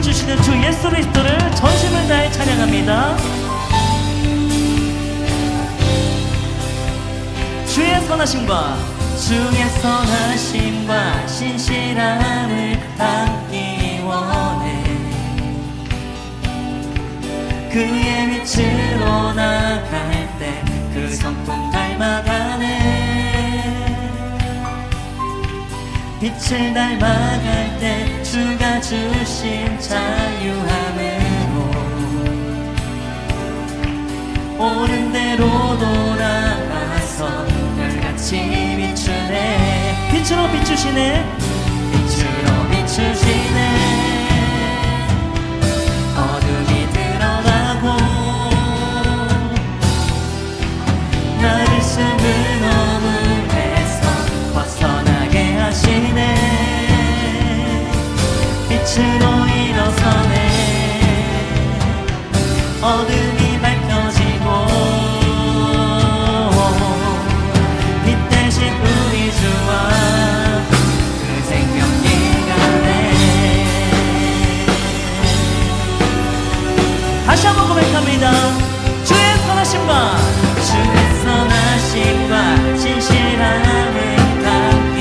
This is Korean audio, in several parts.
주시는 주 예수 그리스도를 전심을 다해 찬양합니다. 주의 선하심과 주의 선하심과 신실함을 담기 원해. 그의 빛으로 나갈 때 그 성품 닮아가네. 빛을 닮아갈 때 주가 주신 자유함으로 옳은 대로 돌아가서 별같이 비추네. 빛으로 비추시네. 빛으로 비추시네. 어둠이 드러나고 나를 숨은 어둠에서 벗어나게 하시네. 빛으로 일어서네. 어둠이 밝혀지고 빛 대신 우리 주와 그 생명이 가네. 다시 한번 고백합니다. 주의 선하심과 주의 선하심과 진실함을 담기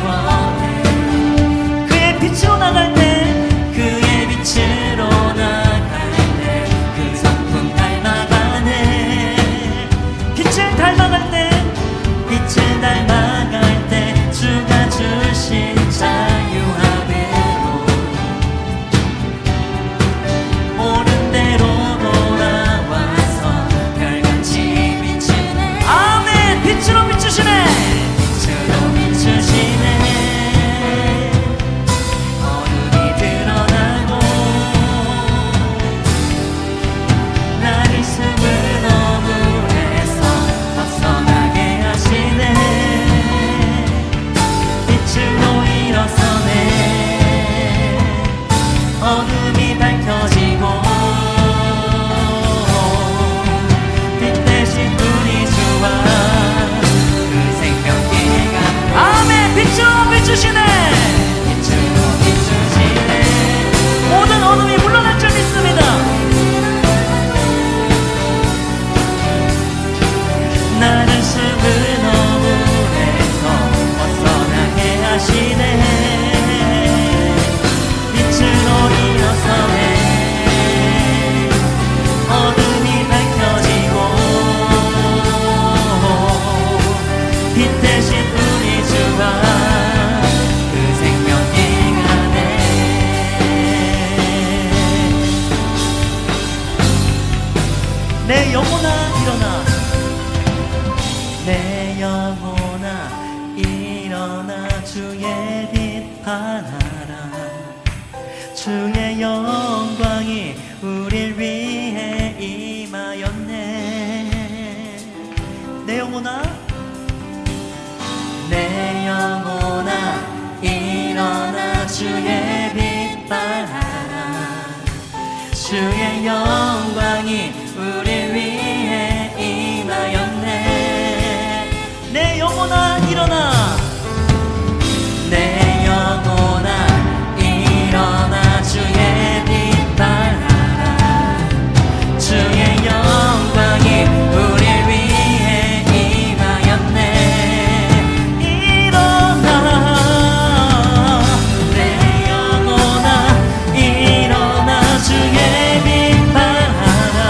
원해. 그의 빛으로 나갈 때 그의 빛으로 나갈 때 그 성품 닮아가네. 빛을 닮아갈 때 빛을 닮아갈 때 주가 주신 자유함으로 옳은 대로 돌아와서 별같이 비추네. 아멘. 빛으로 비추시네. 빛으로 비추시네. 어둠이 드러나고 나를 숨은 어둠에서 벗어나게 하시네. 빛으로 일어서네. 어둠이 밝혀지고 빛 대신 우리 주와 그 생명기가. 아멘. 빛으로 비추시네. 빛으로 비추시네. 모든 어둠이 물러날 줄 믿습니다. 나를 숨은 어둠에서 벗어나게 하시네. 빛으로 일어서네. 어둠이 밝혀지고 빛 대신 우리 주와 그 생명이 가네. 내 영혼아 일어나. 내 영혼아 일어나 주의 빛 발하라. 주의 영광이 우릴 위해 임하였네. 내 영혼아 내 영혼아 일어나 주의 빛 발하라. 주의 영광이 우릴 위해 임하였네. 내 영혼아 일어나. 내 영혼아 일어나 주의 빛 발하라. 주의 영광이 우릴 위해 임하였네. 일어나. 내 영혼아 일어나 주의 빛 발하라.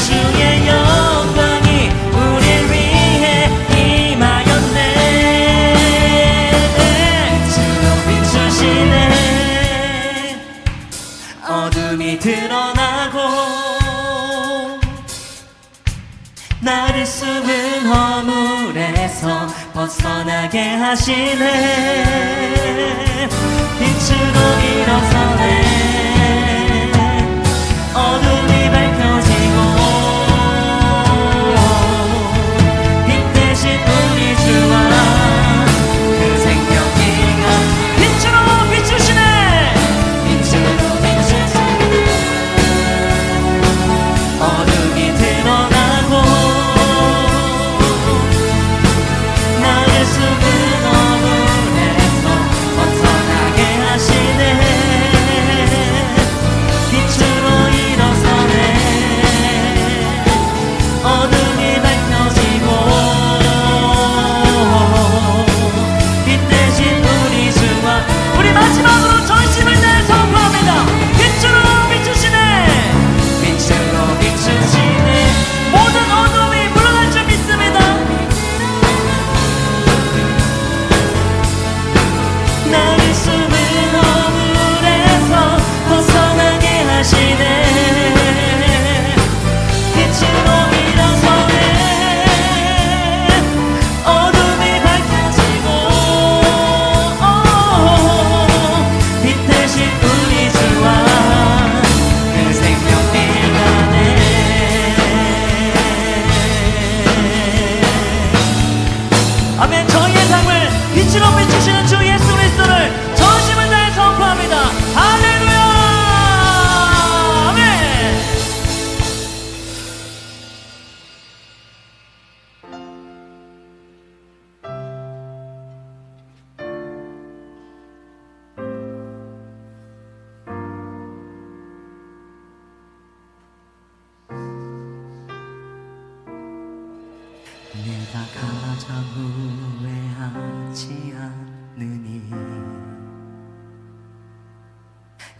주의 영광이 우릴 위해 임하였네. 비추시네. 어둠이 드러나고 나를 숨은 허물에서 벗어나게 하시네. 빛으로 일어서네. 어둠이 밝혀지고 빛 대신 우리 주와 그 생명기가. 빛으로 비추시네. 빛으로 비추시네. 어둠이 드러나고 나를 숨은 어둠에서 벗어나게 하시네.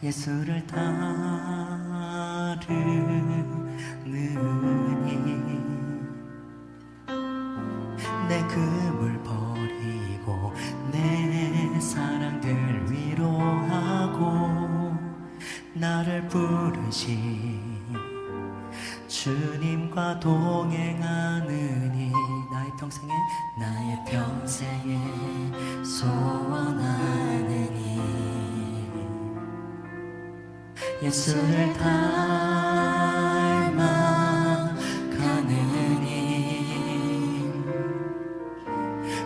예수를 따르느니 내 금을 버리고 내 사랑들 위로하고 나를 부르신 주님과 동행하느니 나의 평생에 소원하느니 예수를 닮아가느니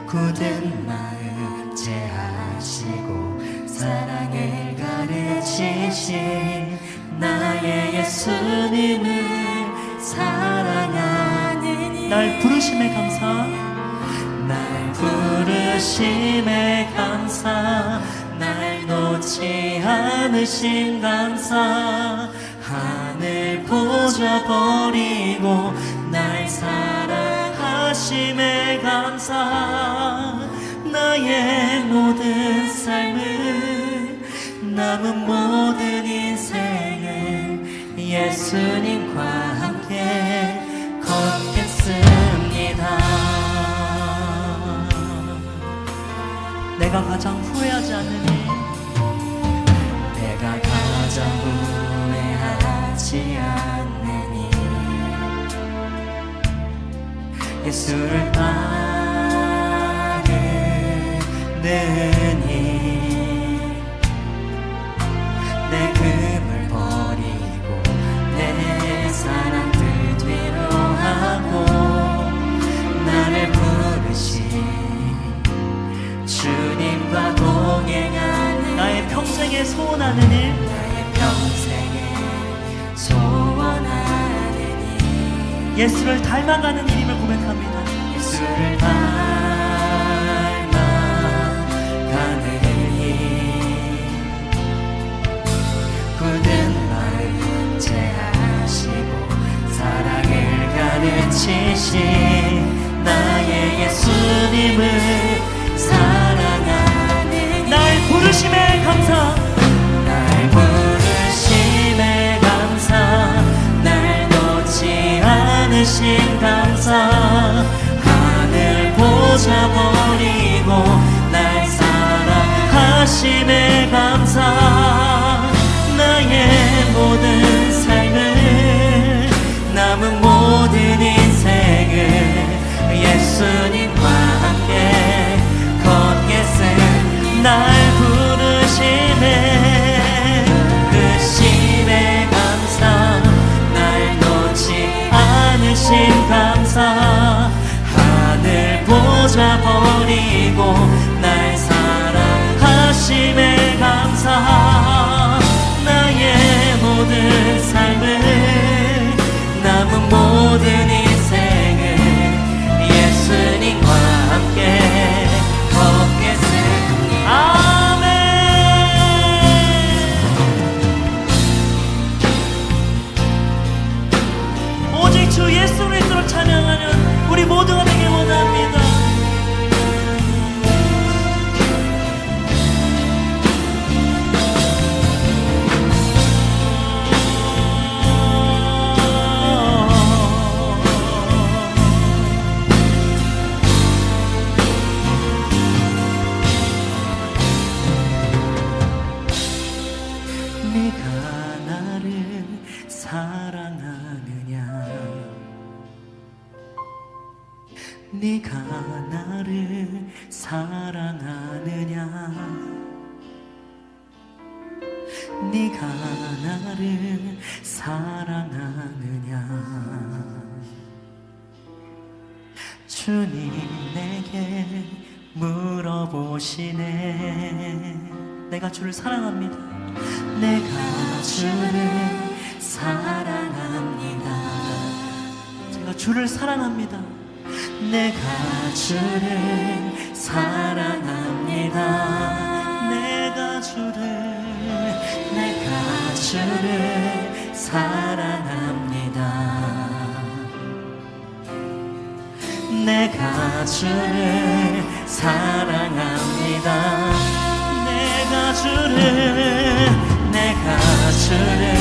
굳은 마음 제하시고 사랑을 가르치신 나의 예수님을 사랑하느니 날 부르심에 감사 날 부르심에 감사 날 놓지 않으신 감사 하늘 보좌 버리고 날 사랑하심에 감사 나의 모든 삶을 남은 모든 인생을 예수님과 함께 걷겠습니다. 내가 가장 후회하지 않느니 내가 가장 후회하지 않느니 예수를 따르느니 내 금을 버리고 내 사랑들 뒤로하고 나를 부르신 주님과 동행하는 나의 평생에 소원하는 일 나의 평생에 소원하는 일 예수를 닮아가는 일임을 고백합니다. 예수를 닮아가는 일 굳은 마음 제하시고 사랑을 가르치신 나의 예수님을 사랑하는 날 부르심에 감사 날 부르심에 감사 날 놓지 않으신 감사 하늘 보좌 버리고 날 사랑하심에 감사 나의 모든 삶을 남은 모든 인생을 예수님과 함께 날 부르심에 그 심에 감사 날 놓지 않으신 감사 하늘 보좌 버리고 날 사랑하심에 감사 나의 모든 삶을 남은 모든 인생을 예수님과 함께 아멘. 오직 주 예수 그리스도를 찬양하는 우리 모두가 되길 원합니다. 네가 나를 사랑하느냐 네가 나를 사랑하느냐 네가 나를 사랑하느냐 주님 내게 물어보시네 내가 주를 사랑합니다. 내가 주를 사랑합니다. 제가 주를 사랑합니다. 내가 주를 사랑합니다. 내가 주를 사랑합니다. 내가 주를 사랑합니다. 내가 주를 주를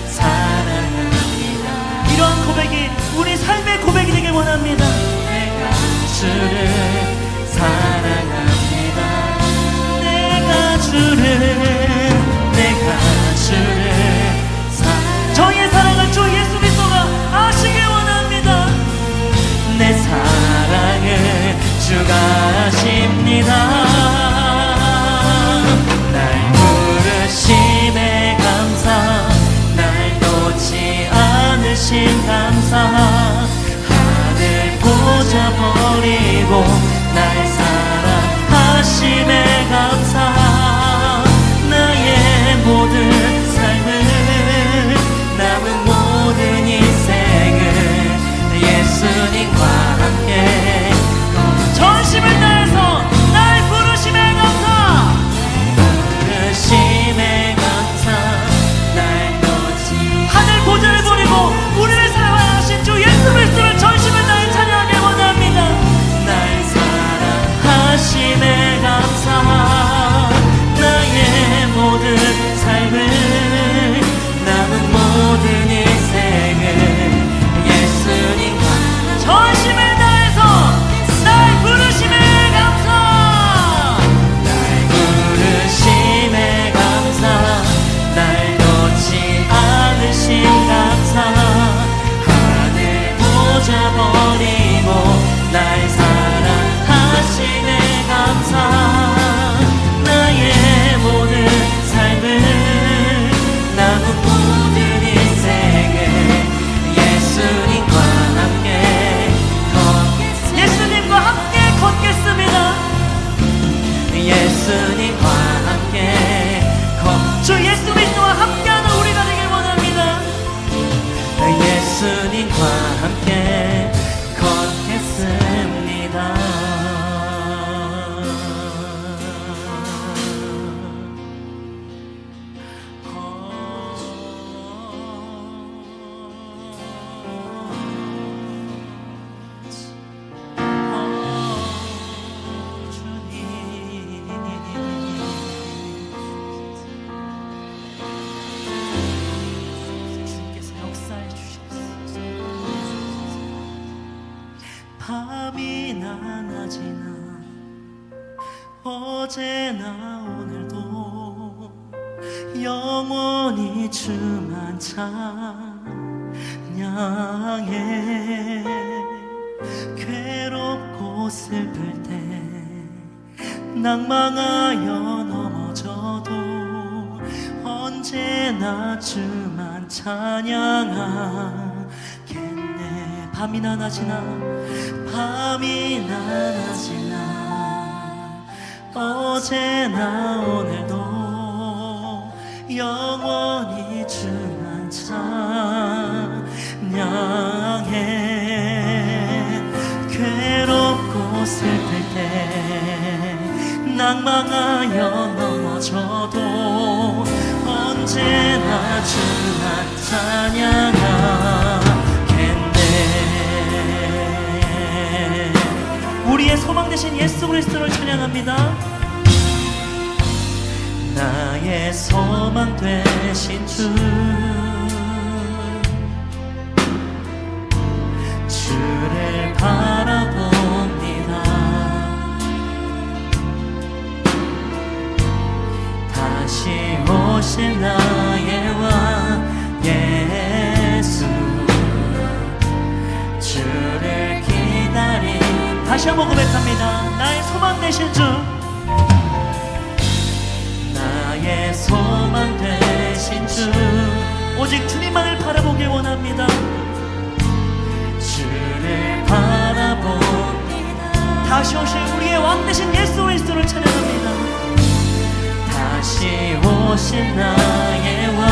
사랑합니다. 이러한 고백이 우리 삶의 고백이 되길 원합니다. 내가 주를 사랑합니다. 내가 주를 저희의 사랑을 주 예수 그리스도가 아시길 원합니다. 내 사랑을 주가 아십니다. 날 부르심에 감사, 날 놓지 않으신 감사, 하늘 보좌 버리고 날 사랑하심에 감사, 나의 모든 삶을 남은 모든 인생을 예수님과 함께 전심을 다해서 날 부르심에 감사, 부르심에 감사, 날 놓지 하늘 보좌를 버리고 우리를 사랑하신 주 예수 그리스도를 전심을 다해 찬양하길 원합니다. 날 사랑하심에 감사, 나의 모든 삶을 남은 모든 인생을 예수님과 전심을 다해서 날 부르심에 감사, 날 부르심에 감사, 날 놓지 않으신 감사, 하늘 보좌 버리고 날 사랑하심에 감사, 나의 모든 삶을 남은 모든 인생을 예수님과 함께 예수님과 함께 걷겠습니다. 예수님과 함께 주 예수 그리스도와 함께하는 우리가 되길 원합니다. 예수님과 함께 걷겠습니다. 밤이나 낮이나 어제나 오늘도 영원히 주만 찬양해. 괴롭고 슬플 때 낭망하여 넘어져도 언제나 주만 찬양하겠네. 밤이나 낮이나 밤이나 낮이나 어제나 오늘도 영원히 주만 찬양해. 괴롭고 슬플 때 낭망하여 넘어져도 언제나 주만 찬양하겠네. 우리의 소망 되신 예수 그리스도를 찬양합니다. 나의 소망 되신 주, 주를 바라봅니다. 다시 오실 나의 왕 예수, 주를 기다리. 다시 한번 고백합니다. 나의 소망 되신 주, 나의 소망 되신 주, 오직 주님만을 바라보길 원합니다. 주를 바라봅니다. 다시 오실 우리의 왕 되신 예수 그리스도를 찬양합니다. 다시 오신 나의 왕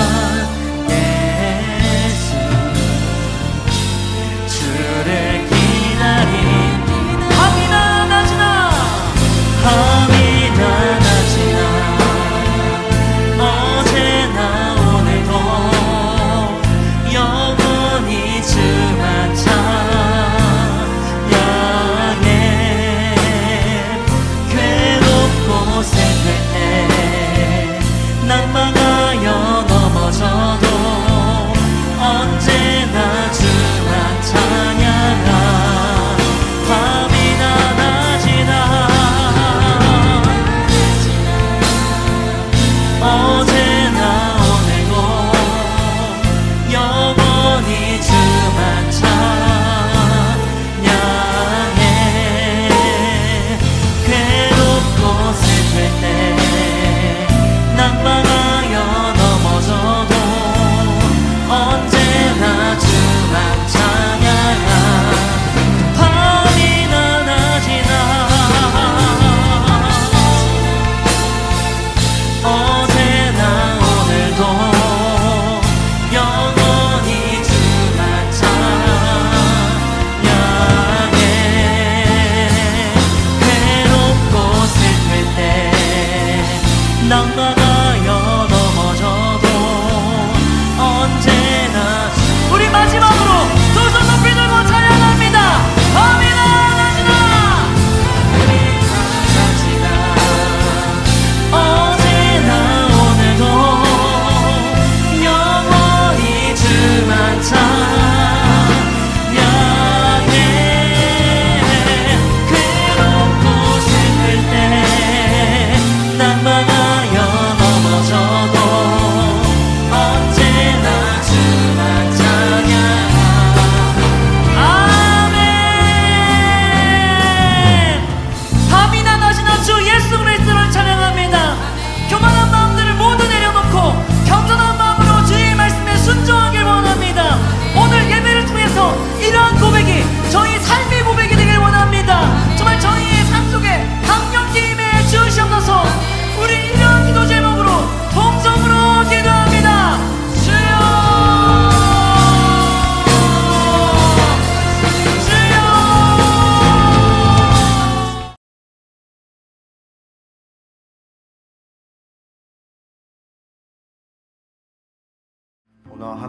예수, 주를 기다립니다. 밤이나 낮이나 밤이나 낮이나 어제나 오늘도 영원히 주만 찬양해. 괴롭고 슬플 때 낭망하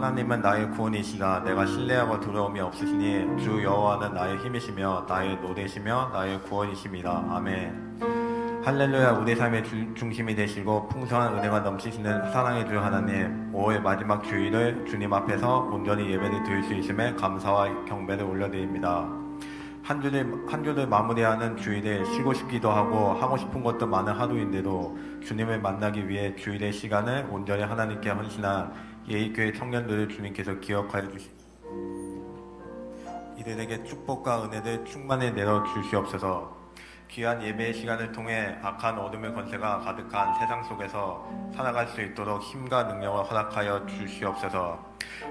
하나님은 나의 구원이시라. 내가 신뢰하고 두려움이 없으시니 주 여호와는 나의 힘이시며 나의 노래시며 나의 구원이십니다. 아멘. 할렐루야. 우리 삶의 중심이 되시고 풍성한 은혜가 넘치시는 사랑의 주 하나님, 5월 마지막 주일을 주님 앞에서 온전히 예배를 드릴 수 있음에 감사와 경배를 올려드립니다. 한 주를 마무리하는 주일에 쉬고 싶기도 하고 싶은 것도 많은 하루인데도 주님을 만나기 위해 주일의 시간을 온전히 하나님께 헌신한 예의교회 청년들을 주님께서 기억하여 이들에게 축복과 은혜를 충만히 내려 주시옵소서. 귀한 예배의 시간을 통해 악한 어둠의 권세가 가득한 세상 속에서 살아갈 수 있도록 힘과 능력을 허락하여 주시옵소서.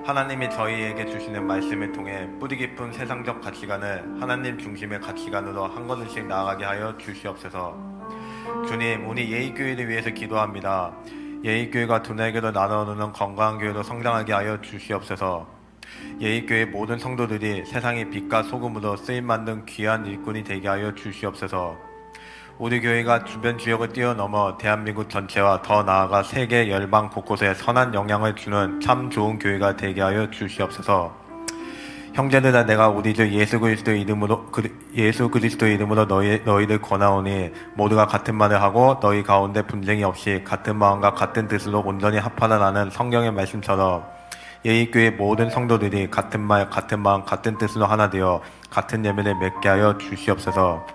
하나님이 저희에게 주시는 말씀을 통해 뿌리 깊은 세상적 가치관을 하나님 중심의 가치관으로 한 걸음씩 나아가게 하여 주시옵소서. 주님, 우리 예의교회를 위해서 기도합니다. 예의교회가 두날개로 나눠오는 건강한 교회로 성장하게 하여 주시옵소서. 예의교회 모든 성도들이 세상의 빛과 소금으로 쓰임받는 귀한 일꾼이 되게 하여 주시옵소서. 우리 교회가 주변 지역을 뛰어넘어 대한민국 전체와 더 나아가 세계 열방 곳곳에 선한 영향을 주는 참 좋은 교회가 되게 하여 주시옵소서. 형제들아, 내가 우리 주 예수 그리스도 이름으로 너희를 권하오니 모두가 같은 말을 하고 너희 가운데 분쟁이 없이 같은 마음과 같은 뜻으로 온전히 합하라는 성경의 말씀처럼 예의교회 모든 성도들이 같은 말, 같은 마음, 같은 뜻으로 하나 되어 같은 예배를 맺게 하여 주시옵소서.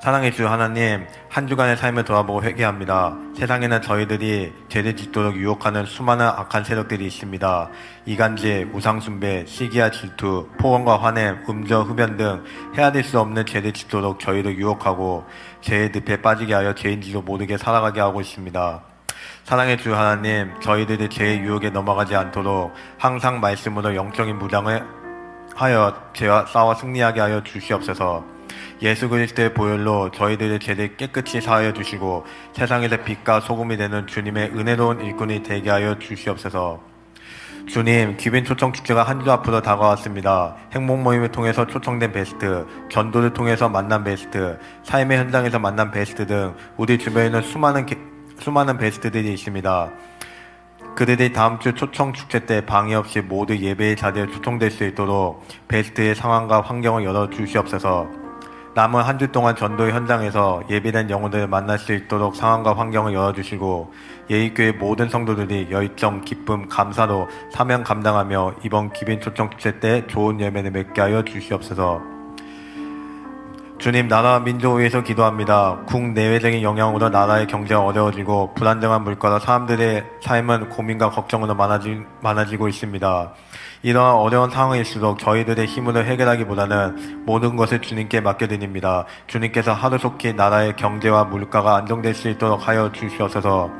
사랑의 주 하나님, 한 주간의 삶을 돌아보고 회개합니다. 세상에는 저희들이 죄를 짓도록 유혹하는 수많은 악한 세력들이 있습니다. 이간질, 우상숭배, 시기와 질투, 폭언과 화냄, 음저, 흡연 등 헤아릴 수 없는 죄를 짓도록 저희를 유혹하고 죄의 늪에 빠지게 하여 죄인지도 모르게 살아가게 하고 있습니다. 사랑의 주 하나님, 저희들이 죄의 유혹에 넘어가지 않도록 항상 말씀으로 영적인 무장을 하여 죄와 싸워 승리하게 하여 주시옵소서. 예수 그리스도의 보혈로 저희들의 죄를 깨끗이 사하여 주시고 세상에서 빛과 소금이 되는 주님의 은혜로운 일꾼이 되게 하여 주시옵소서. 주님, 귀빈 초청 축제가 한 주 앞으로 다가왔습니다. 행복 모임을 통해서 초청된 베스트, 전도를 통해서 만난 베스트, 삶의 현장에서 만난 베스트 등 우리 주변에는 수많은 베스트들이 있습니다. 그들이 다음 주 초청 축제 때 방해 없이 모두 예배의 자리에 초청될 수 있도록 베스트의 상황과 환경을 열어 주시옵소서. 남은 한 주 동안 전도의 현장에서 예비된 영혼들을 만날 수 있도록 상황과 환경을 열어주시고 예의교회 모든 성도들이 열정, 기쁨, 감사로 사명 감당하며 이번 귀빈 초청 축제 때 좋은 예배를 맺게 하여 주시옵소서. 주님, 나라와 민족을 위해서 기도합니다. 국내외적인 영향으로 나라의 경제가 어려워지고 불안정한 물가로 사람들의 삶은 고민과 걱정으로 많아지고 있습니다. 이러한 어려운 상황일수록 저희들의 힘으로 해결하기보다는 모든 것을 주님께 맡겨드립니다. 주님께서 하루속히 나라의 경제와 물가가 안정될 수 있도록 하여 주시옵소서.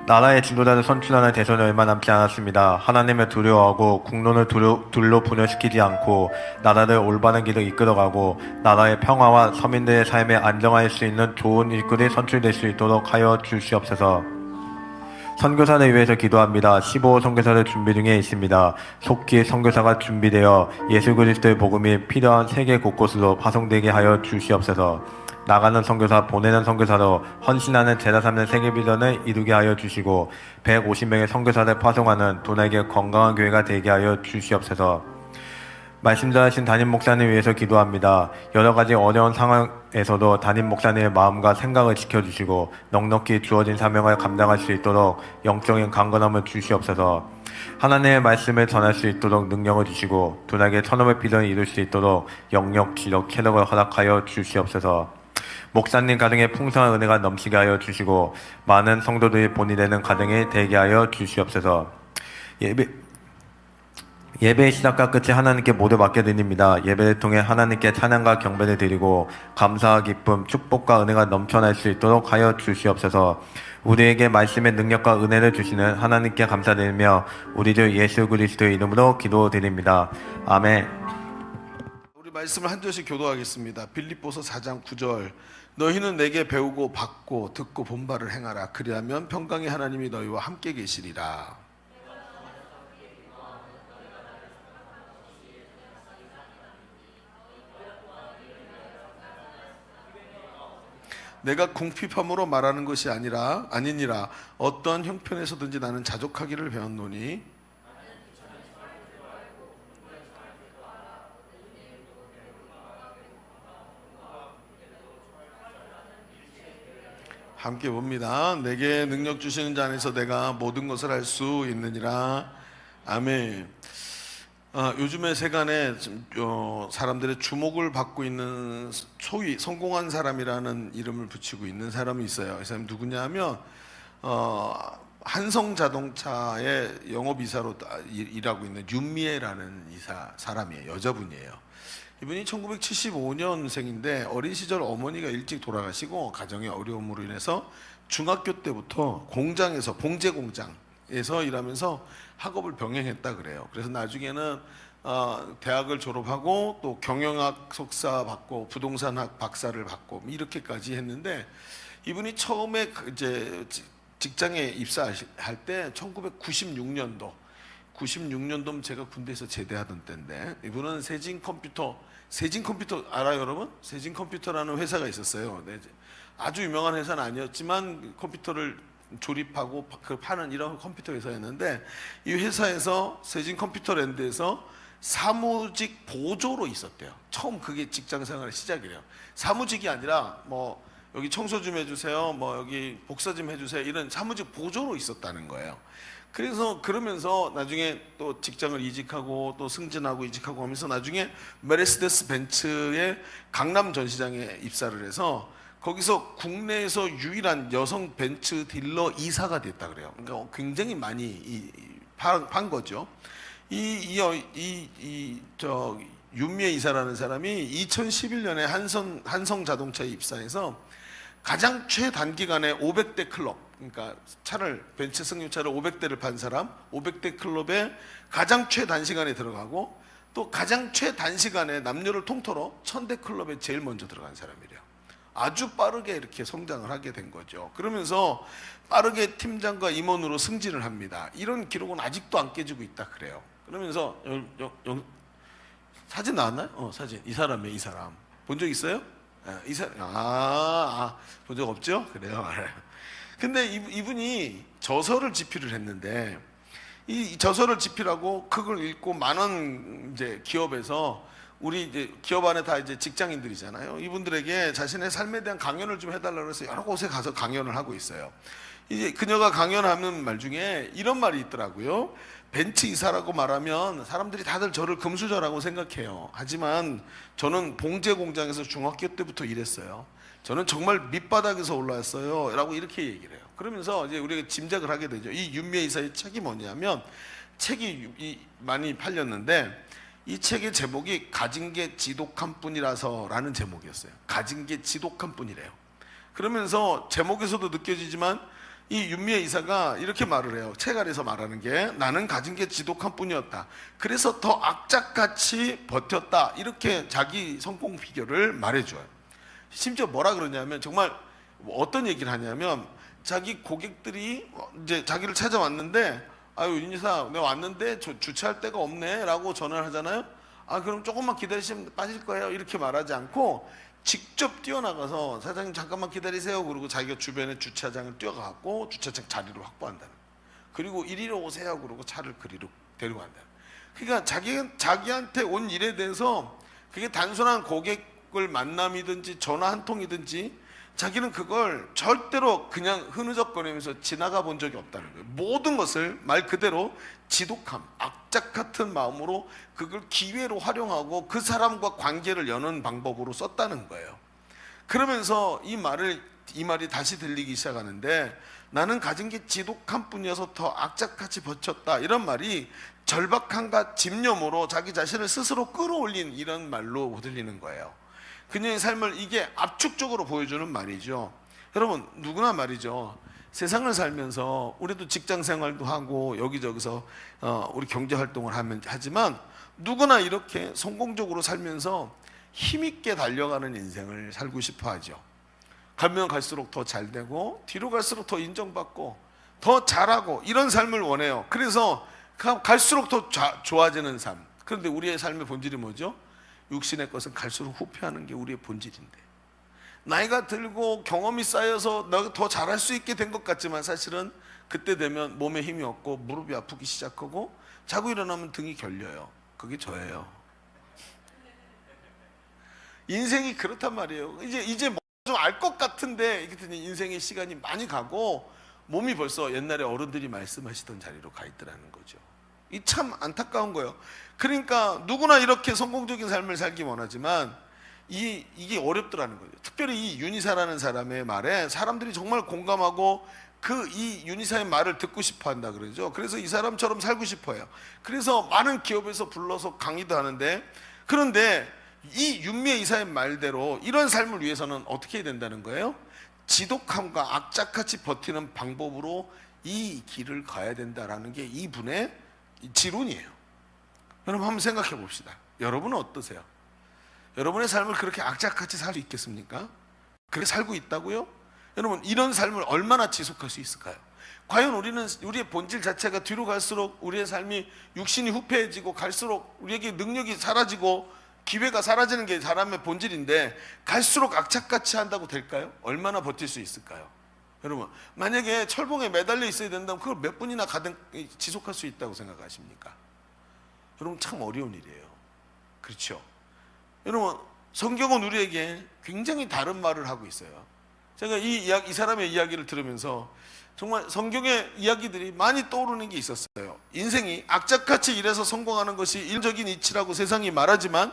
나라의 지도자를 선출하는 대선이 얼마 남지 않았습니다. 하나님을 두려워하고 국론을 둘로 분열시키지 않고 나라를 올바른 길로 이끌어가고 나라의 평화와 서민들의 삶에 안정할 수 있는 좋은 일꾼이 선출될 수 있도록 하여 주시옵소서. 선교사를 위해서 기도합니다. 15호 선교사를 준비 중에 있습니다. 속기 선교사가 준비되어 예수 그리스도의 복음이 필요한 세계 곳곳으로 파송되게 하여 주시옵소서. 나가는 선교사, 보내는 선교사로 헌신하는 제자 삼는 세계 비전을 이루게 하여 주시고 150명의 선교사를 파송하는 도나에게 건강한 교회가 되게 하여 주시옵소서. 말씀 잘하신 담임 목사님 위해서 기도합니다. 여러 가지 어려운 상황에서도 담임 목사님의 마음과 생각을 지켜주시고 넉넉히 주어진 사명을 감당할 수 있도록 영적인 강건함을 주시옵소서. 하나님의 말씀을 전할 수 있도록 능력을 주시고 도나에게 천업의 비전을 이룰 수 있도록 영역, 지력, 체력을 허락하여 주시옵소서. 목사님 가정에 풍성한 은혜가 넘치게 하여 주시고 많은 성도들이 본이 되는 가정이 되게 하여 주시옵소서. 예배의 시작과 끝이 하나님께 모두 맡겨드립니다. 예배를 통해 하나님께 찬양과 경배를 드리고 감사와 기쁨, 축복과 은혜가 넘쳐날 수 있도록 하여 주시옵소서. 우리에게 말씀의 능력과 은혜를 주시는 하나님께 감사드리며 우리 주 예수 그리스도의 이름으로 기도드립니다. 아멘. 우리 말씀을 한 절씩 교도하겠습니다. 빌립보서 4장 9절. 너희는 내게 배우고 받고 듣고 본 바를 행하라. 그리하면 평강의 하나님이 너희와 함께 계시리라. 내가 궁핍함으로 말하는 것이 아니니라. 어떠한 형편에서든지 나는 자족하기를 배웠노니 함께 봅니다. 내게 능력 주시는 자 안에서 내가 모든 것을 할 수 있느니라. 아멘. 요즘에 세간에 사람들의 주목을 받고 있는 소위 성공한 사람이라는 이름을 붙이고 있는 사람이 있어요. 이 사람이 누구냐 하면 한성자동차의 영업이사로 일하고 있는 윤미애라는 사람이에요. 여자분이에요. 이분이 1975년생인데 어린 시절 어머니가 일찍 돌아가시고 가정의 어려움으로 인해서 중학교 때부터 공장에서 봉제 공장에서 일하면서 학업을 병행했다 그래요. 그래서 나중에는 대학을 졸업하고 또 경영학 석사 받고 부동산학 박사를 받고 이렇게까지 했는데 이분이 처음에 이제 직장에 입사할 때 1996년도면 제가 군대에서 제대하던 때인데 이분은 세진 컴퓨터 알아요 여러분? 세진 컴퓨터라는 회사가 있었어요. 네, 아주 유명한 회사는 아니었지만 컴퓨터를 조립하고 파는 이런 컴퓨터 회사였는데 이 회사에서 세진 컴퓨터랜드에서 사무직 보조로 있었대요. 처음 그게 직장 생활의 시작이래요. 사무직이 아니라 뭐 여기 청소 좀 해주세요, 뭐 여기 복사 좀 해주세요 이런 사무직 보조로 있었다는 거예요. 그래서 그러면서 나중에 또 직장을 이직하고 또 승진하고 이직하고 하면서 나중에 메르세데스 벤츠의 강남 전시장에 입사를 해서 거기서 국내에서 유일한 여성 벤츠 딜러 이사가 됐다 그래요. 그러니까 굉장히 많이 판 거죠. 윤미애 이사라는 사람이 2011년에 한성 자동차에 입사해서 가장 최단기간에 500대 클럽, 그러니까 벤츠 승용차를 500대를 판 사람, 500대 클럽에 가장 최단시간에 들어가고 또 가장 최단시간에 남녀를 통틀어 1000대 클럽에 제일 먼저 들어간 사람이래요. 아주 빠르게 이렇게 성장을 하게 된 거죠. 그러면서 빠르게 팀장과 임원으로 승진을 합니다. 이런 기록은 아직도 안 깨지고 있다 그래요. 그러면서 사진 나왔나요? 사진. 이 사람 본 적 있어요? 본 적 없죠? 그래요. 근데 이분이 저서를 집필을 했는데 이 저서를 집필하고 그걸 읽고 많은 이제 기업에서 우리 이제 기업 안에 다 이제 직장인들이잖아요. 이분들에게 자신의 삶에 대한 강연을 좀 해달라고 해서 여러 곳에 가서 강연을 하고 있어요. 이제 그녀가 강연하는 말 중에 이런 말이 있더라고요. 벤츠 이사라고 말하면 사람들이 다들 저를 금수저라고 생각해요. 하지만 저는 봉제 공장에서 중학교 때부터 일했어요. 저는 정말 밑바닥에서 올라왔어요. 라고 이렇게 얘기를 해요. 그러면서 이제 우리가 짐작을 하게 되죠. 이 윤미애 이사의 책이 뭐냐면 책이 많이 팔렸는데 이 책의 제목이 가진 게 지독한 뿐이라서 라는 제목이었어요. 가진 게 지독한 뿐이래요. 그러면서 제목에서도 느껴지지만 이 윤미애 이사가 이렇게 말을 해요. 책 안에서 말하는 게 나는 가진 게 지독한 뿐이었다. 그래서 더 악착같이 버텼다. 이렇게 자기 성공 비결을 말해줘요. 심지어 뭐라 그러냐면 정말 어떤 얘기를 하냐면 자기 고객들이 이제 자기를 찾아왔는데 아유 윤 이사 내가 왔는데 주차할 데가 없네 라고 전화를 하잖아요. 그럼 조금만 기다리시면 빠질 거예요 이렇게 말하지 않고 직접 뛰어나가서 사장님 잠깐만 기다리세요 그러고 자기가 주변에 주차장을 뛰어가고 주차장 자리를 확보한다는, 그리고 이리로 오세요 그러고 차를 그리로 데리고 간다는. 그러니까 자기한테 온 일에 대해서 그게 단순한 고객을 만남이든지 전화 한 통이든지 자기는 그걸 절대로 그냥 흐느적거리면서 지나가 본 적이 없다는 거예요. 모든 것을 말 그대로 지독함, 악착 같은 마음으로 그걸 기회로 활용하고 그 사람과 관계를 여는 방법으로 썼다는 거예요. 그러면서 이 말이 다시 들리기 시작하는데 나는 가진 게 지독한 뿐이어서 더 악착같이 버텼다. 이런 말이 절박함과 집념으로 자기 자신을 스스로 끌어올린 이런 말로 들리는 거예요. 그녀의 삶을 이게 압축적으로 보여주는 말이죠. 여러분 누구나 말이죠. 세상을 살면서 우리도 직장 생활도 하고 여기저기서 우리 경제 활동을 하지만 누구나 이렇게 성공적으로 살면서 힘있게 달려가는 인생을 살고 싶어 하죠. 가면 갈수록 더 잘 되고 뒤로 갈수록 더 인정받고 더 잘하고 이런 삶을 원해요. 그래서 갈수록 더 좋아지는 삶. 그런데 우리의 삶의 본질이 뭐죠? 육신의 것은 갈수록 후퇴하는 게 우리의 본질인데 나이가 들고 경험이 쌓여서 내가 더 잘할 수 있게 된 것 같지만 사실은 그때 되면 몸에 힘이 없고 무릎이 아프기 시작하고 자고 일어나면 등이 결려요. 그게 저예요. 인생이 그렇단 말이에요. 이제 좀 알 것 같은데 이게 인생의 시간이 많이 가고 몸이 벌써 옛날에 어른들이 말씀하시던 자리로 가 있더라는 거죠. 이 참 안타까운 거예요. 그러니까 누구나 이렇게 성공적인 삶을 살기 원하지만 이게 어렵더라는 거예요. 특별히 이 윤희사라는 사람의 말에 사람들이 정말 공감하고 이 윤희사의 말을 듣고 싶어 한다 그러죠. 그래서 이 사람처럼 살고 싶어 해요. 그래서 많은 기업에서 불러서 강의도 하는데, 그런데 이 윤미애 이사의 말대로 이런 삶을 위해서는 어떻게 해야 된다는 거예요? 지독함과 악착같이 버티는 방법으로 이 길을 가야 된다라는 게 이분의 지론이에요. 여러분 한번 생각해 봅시다. 여러분은 어떠세요? 여러분의 삶을 그렇게 악착같이 살 수 있겠습니까? 그렇게 살고 있다고요? 여러분 이런 삶을 얼마나 지속할 수 있을까요? 과연 우리의 본질 자체가 뒤로 갈수록 우리의 삶이 육신이 후패해지고 갈수록 우리에게 능력이 사라지고 기회가 사라지는 게 사람의 본질인데 갈수록 악착같이 한다고 될까요? 얼마나 버틸 수 있을까요? 여러분 만약에 철봉에 매달려 있어야 된다면 그걸 몇 분이나 가득 지속할 수 있다고 생각하십니까? 여러분 참 어려운 일이에요. 그렇죠? 여러분 성경은 우리에게 굉장히 다른 말을 하고 있어요. 제가 이 사람의 이야기를 들으면서 정말 성경의 이야기들이 많이 떠오르는 게 있었어요. 인생이 악착같이 일해서 성공하는 것이 일적인 이치라고 세상이 말하지만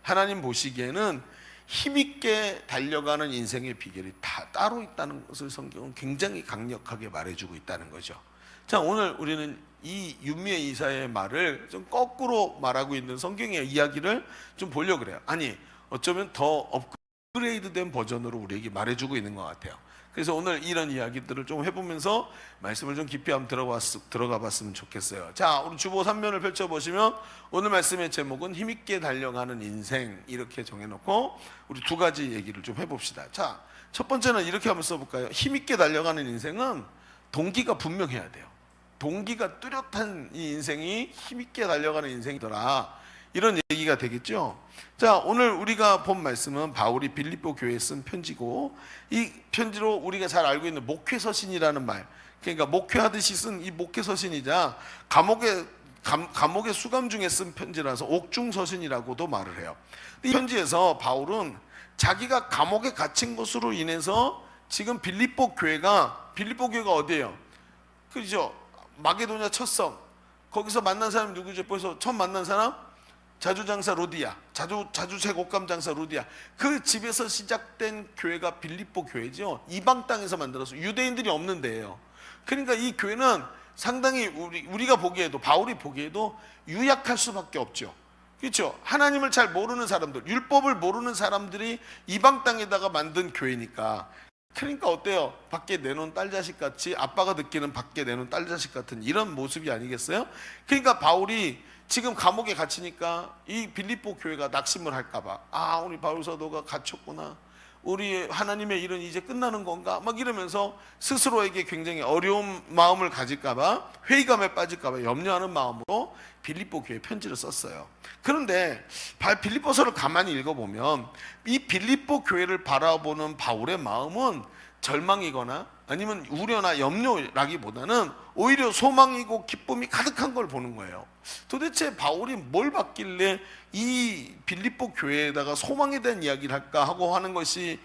하나님 보시기에는 힘있게 달려가는 인생의 비결이 다 따로 있다는 것을 성경은 굉장히 강력하게 말해주고 있다는 거죠. 자, 오늘 우리는 이 윤미애 이사의 말을 좀 거꾸로 말하고 있는 성경의 이야기를 좀 보려고 그래요. 아니 어쩌면 더 업그레이드된 버전으로 우리에게 말해주고 있는 것 같아요. 그래서 오늘 이런 이야기들을 좀 해보면서 말씀을 좀 깊이 한번 들어가 봤으면 좋겠어요. 자, 우리 주보 3면을 펼쳐보시면 오늘 말씀의 제목은 힘있게 달려가는 인생 이렇게 정해놓고 우리 두 가지 얘기를 좀 해봅시다. 자, 첫 번째는 이렇게 한번 써볼까요? 힘있게 달려가는 인생은 동기가 분명해야 돼요. 동기가 뚜렷한 이 인생이 힘있게 달려가는 인생이더라, 이런 얘기가 되겠죠. 자, 오늘 우리가 본 말씀은 바울이 빌립보 교회에 쓴 편지고, 이 편지로 우리가 잘 알고 있는 목회서신이라는 말, 그러니까 목회하듯이 쓴 이 목회서신이자 감옥의 수감 중에 쓴 편지라서 옥중서신이라고도 말을 해요. 이 편지에서 바울은 자기가 감옥에 갇힌 것으로 인해서 지금 빌립보 교회가 어디예요? 그죠? 마게도냐 첫성, 거기서 만난 사람이 누구죠? 벌써 처음 만난 사람? 자주장사 로디아, 자주색 옷감 장사 로디아. 그 집에서 시작된 교회가 빌립보 교회죠. 이방 땅에서 만들어서 유대인들이 없는 데예요. 그러니까 이 교회는 상당히 우리가 보기에도, 바울이 보기에도 유약할 수밖에 없죠. 그렇죠? 하나님을 잘 모르는 사람들, 율법을 모르는 사람들이 이방 땅에다가 만든 교회니까. 그러니까 어때요? 밖에 내놓은 딸자식 같이, 아빠가 느끼는 밖에 내놓은 딸자식 같은 이런 모습이 아니겠어요? 그러니까 바울이 지금 감옥에 갇히니까 이 빌립보 교회가 낙심을 할까봐, 아, 우리 바울 사도가 갇혔구나, 우리 하나님의 일은 이제 끝나는 건가, 막 이러면서 스스로에게 굉장히 어려운 마음을 가질까봐, 회의감에 빠질까봐 염려하는 마음으로 빌립보 교회에 편지를 썼어요. 그런데 빌립보서를 가만히 읽어보면 이 빌립보 교회를 바라보는 바울의 마음은 절망이거나 아니면 우려나 염려라기보다는 오히려 소망이고 기쁨이 가득한 걸 보는 거예요. 도대체 바울이 뭘 받길래 이 빌립보 교회에다가 소망에 대한 이야기를 할까 하고 하는 것이,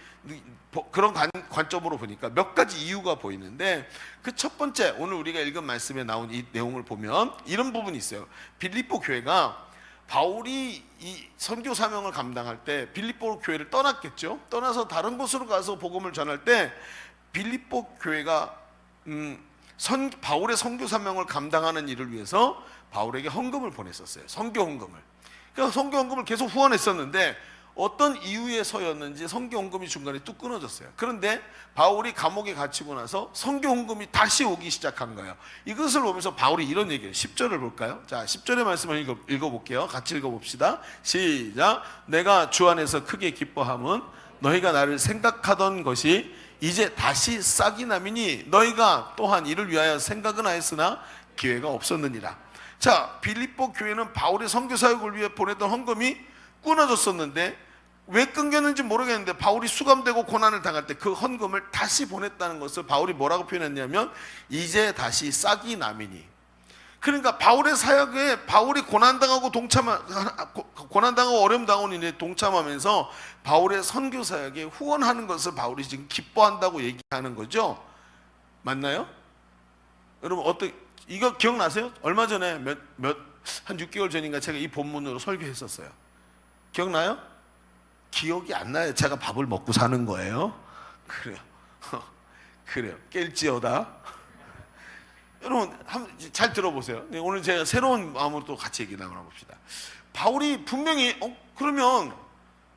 그런 관점으로 보니까 몇 가지 이유가 보이는데, 그 첫 번째, 오늘 우리가 읽은 말씀에 나온 이 내용을 보면 이런 부분이 있어요. 빌립보 교회가 바울이 이 선교 사명을 감당할 때 빌립보 교회를 떠났겠죠. 떠나서 다른 곳으로 가서 복음을 전할 때 빌립보 교회가 바울의 선교 사명을 감당하는 일을 위해서 바울에게 헌금을 보냈었어요. 선교 헌금을. 그러니까 선교 헌금을 계속 후원했었는데 어떤 이유에서였는지 선교 헌금이 중간에 뚝 끊어졌어요. 그런데 바울이 감옥에 갇히고 나서 선교 헌금이 다시 오기 시작한 거예요. 이것을 보면서 바울이 이런 얘기예요. 10절을 볼까요? 자, 10절의 말씀을 읽어볼게요. 같이 읽어봅시다. 시작. 내가 주 안에서 크게 기뻐함은 너희가 나를 생각하던 것이 이제 다시 싹이 나미니 너희가 또한 이를 위하여 생각은 하였으나 기회가 없었느니라. 자, 빌립보 교회는 바울의 선교 사역을 위해 보냈던 헌금이 끊어졌었는데 왜 끊겼는지 모르겠는데 바울이 수감되고 고난을 당할 때 그 헌금을 다시 보냈다는 것을 바울이 뭐라고 표현했냐면 이제 다시 싹이 나미니. 그러니까 바울의 사역에 바울이 고난당하고 어려움 당하는 일에 동참하면서 바울의 선교 사역에 후원하는 것을 바울이 지금 기뻐한다고 얘기하는 거죠. 맞나요? 여러분 이거 기억나세요? 얼마 전에 한 6개월 전인가 제가 이 본문으로 설교했었어요. 기억나요? 기억이 안 나요. 제가 밥을 먹고 사는 거예요. 그래요. 그래요. 깰지어다. 여러분 잘 들어보세요. 오늘 제가 새로운 마음으로 또 같이 얘기 나눠봅시다. 바울이 분명히 그러면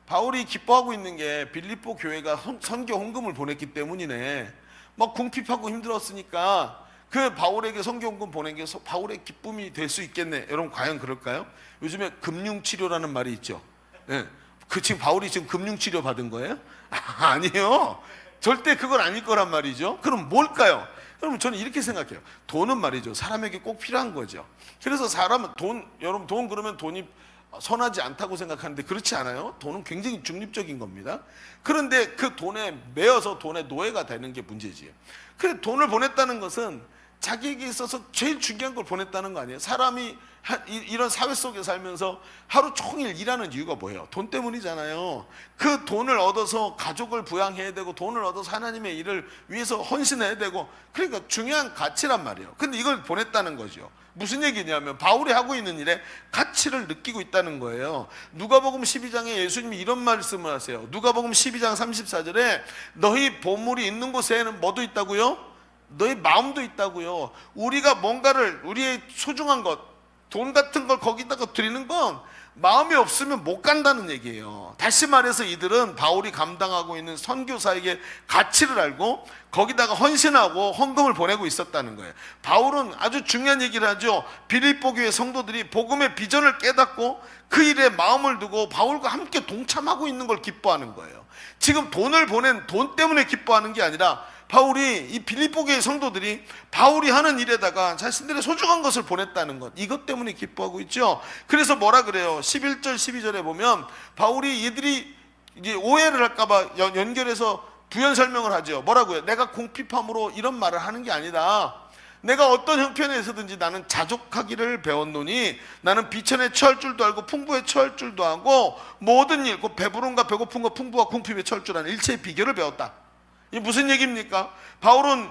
바울이 기뻐하고 있는 게 빌립보 교회가 선교 헌금을 보냈기 때문이네. 막 궁핍하고 힘들었으니까 그 바울에게 선교 헌금 보낸 게 바울의 기쁨이 될 수 있겠네. 여러분 과연 그럴까요? 요즘에 금융치료라는 말이 있죠. 네. 지금 바울이 지금 금융치료 받은 거예요? 아니에요. 절대 그건 아닐 거란 말이죠. 그럼 뭘까요? 여러분 저는 이렇게 생각해요. 돈은 말이죠, 사람에게 꼭 필요한 거죠. 그래서 사람은 여러분 돈 그러면 돈이 선하지 않다고 생각하는데 그렇지 않아요. 돈은 굉장히 중립적인 겁니다. 그런데 그 돈에 매여서 돈의 노예가 되는 게 문제지요. 그래 돈을 보냈다는 것은 자기에게 있어서 제일 중요한 걸 보냈다는 거 아니에요? 사람이 이런 사회 속에 살면서 하루 종일 일하는 이유가 뭐예요? 돈 때문이잖아요. 그 돈을 얻어서 가족을 부양해야 되고 돈을 얻어서 하나님의 일을 위해서 헌신해야 되고, 그러니까 중요한 가치란 말이에요. 근데 이걸 보냈다는 거죠. 무슨 얘기냐면 바울이 하고 있는 일에 가치를 느끼고 있다는 거예요. 누가복음 12장에 예수님이 이런 말씀을 하세요. 누가복음 12장 34절에 너희 보물이 있는 곳에는 뭐도 있다고요? 너희 마음도 있다고요. 우리가 뭔가를, 우리의 소중한 것, 돈 같은 걸 거기다가 드리는 건 마음이 없으면 못 간다는 얘기예요. 다시 말해서 이들은 바울이 감당하고 있는 선교사에게 가치를 알고 거기다가 헌신하고 헌금을 보내고 있었다는 거예요. 바울은 아주 중요한 얘기를 하죠. 빌립보 교회 성도들이 복음의 비전을 깨닫고 그 일에 마음을 두고 바울과 함께 동참하고 있는 걸 기뻐하는 거예요. 지금 돈을 보낸 돈 때문에 기뻐하는 게 아니라 바울이, 이 빌립보 교회 성도들이 바울이 하는 일에다가 자신들의 소중한 것을 보냈다는 것, 이것 때문에 기뻐하고 있죠. 그래서 뭐라 그래요? 11절 12절에 보면 바울이 얘들이 이제 오해를 할까봐 연결해서 부연 설명을 하죠. 뭐라고요? 내가 궁핍함으로 이런 말을 하는 게 아니다. 내가 어떤 형편에서든지 나는 자족하기를 배웠노니 나는 비천에 처할 줄도 알고 풍부에 처할 줄도 하고 모든 일, 곧 배부름과 배고픔과 풍부와 궁핍에 처할 줄 아는 일체의 비결을 배웠다. 이게 무슨 얘기입니까? 바울은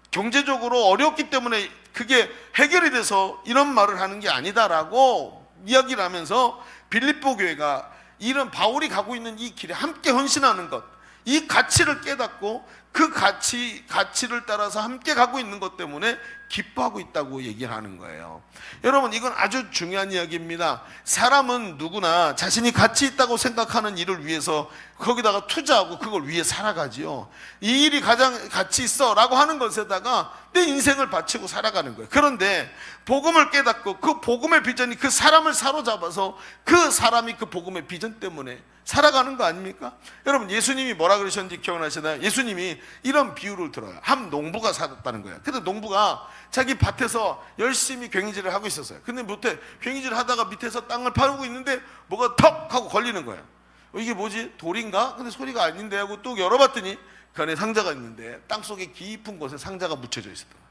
경제적으로 어렵기 때문에 그게 해결이 돼서 이런 말을 하는 게 아니다라고 이야기를 하면서 빌립보 교회가 이런 바울이 가고 있는 이 길에 함께 헌신하는 것, 이 가치를 깨닫고 그 가치를 따라서 함께 가고 있는 것 때문에 기뻐하고 있다고 얘기를 하는 거예요. 여러분 이건 아주 중요한 이야기입니다. 사람은 누구나 자신이 가치 있다고 생각하는 일을 위해서 거기다가 투자하고 그걸 위해 살아가지요. 이 일이 가장 가치 있어 라고 하는 것에다가 내 인생을 바치고 살아가는 거예요. 그런데 복음을 깨닫고 그 복음의 비전이 그 사람을 사로잡아서 그 사람이 그 복음의 비전 때문에 살아가는 거 아닙니까? 여러분 예수님이 뭐라 그러셨는지 기억나시나요? 예수님이 이런 비유를 들어요. 한 농부가 살았다는 거예요. 근데 농부가 자기 밭에서 열심히 괭이질을 하고 있었어요. 근데 못해 괭이질을 하다가 밑에서 땅을 파고 있는데 뭐가 턱 하고 걸리는 거예요. 이게 뭐지? 돌인가? 근데 소리가 아닌데 하고 또 열어봤더니 그 안에 상자가 있는데 땅속에 깊은 곳에 상자가 묻혀져 있었던 거예요.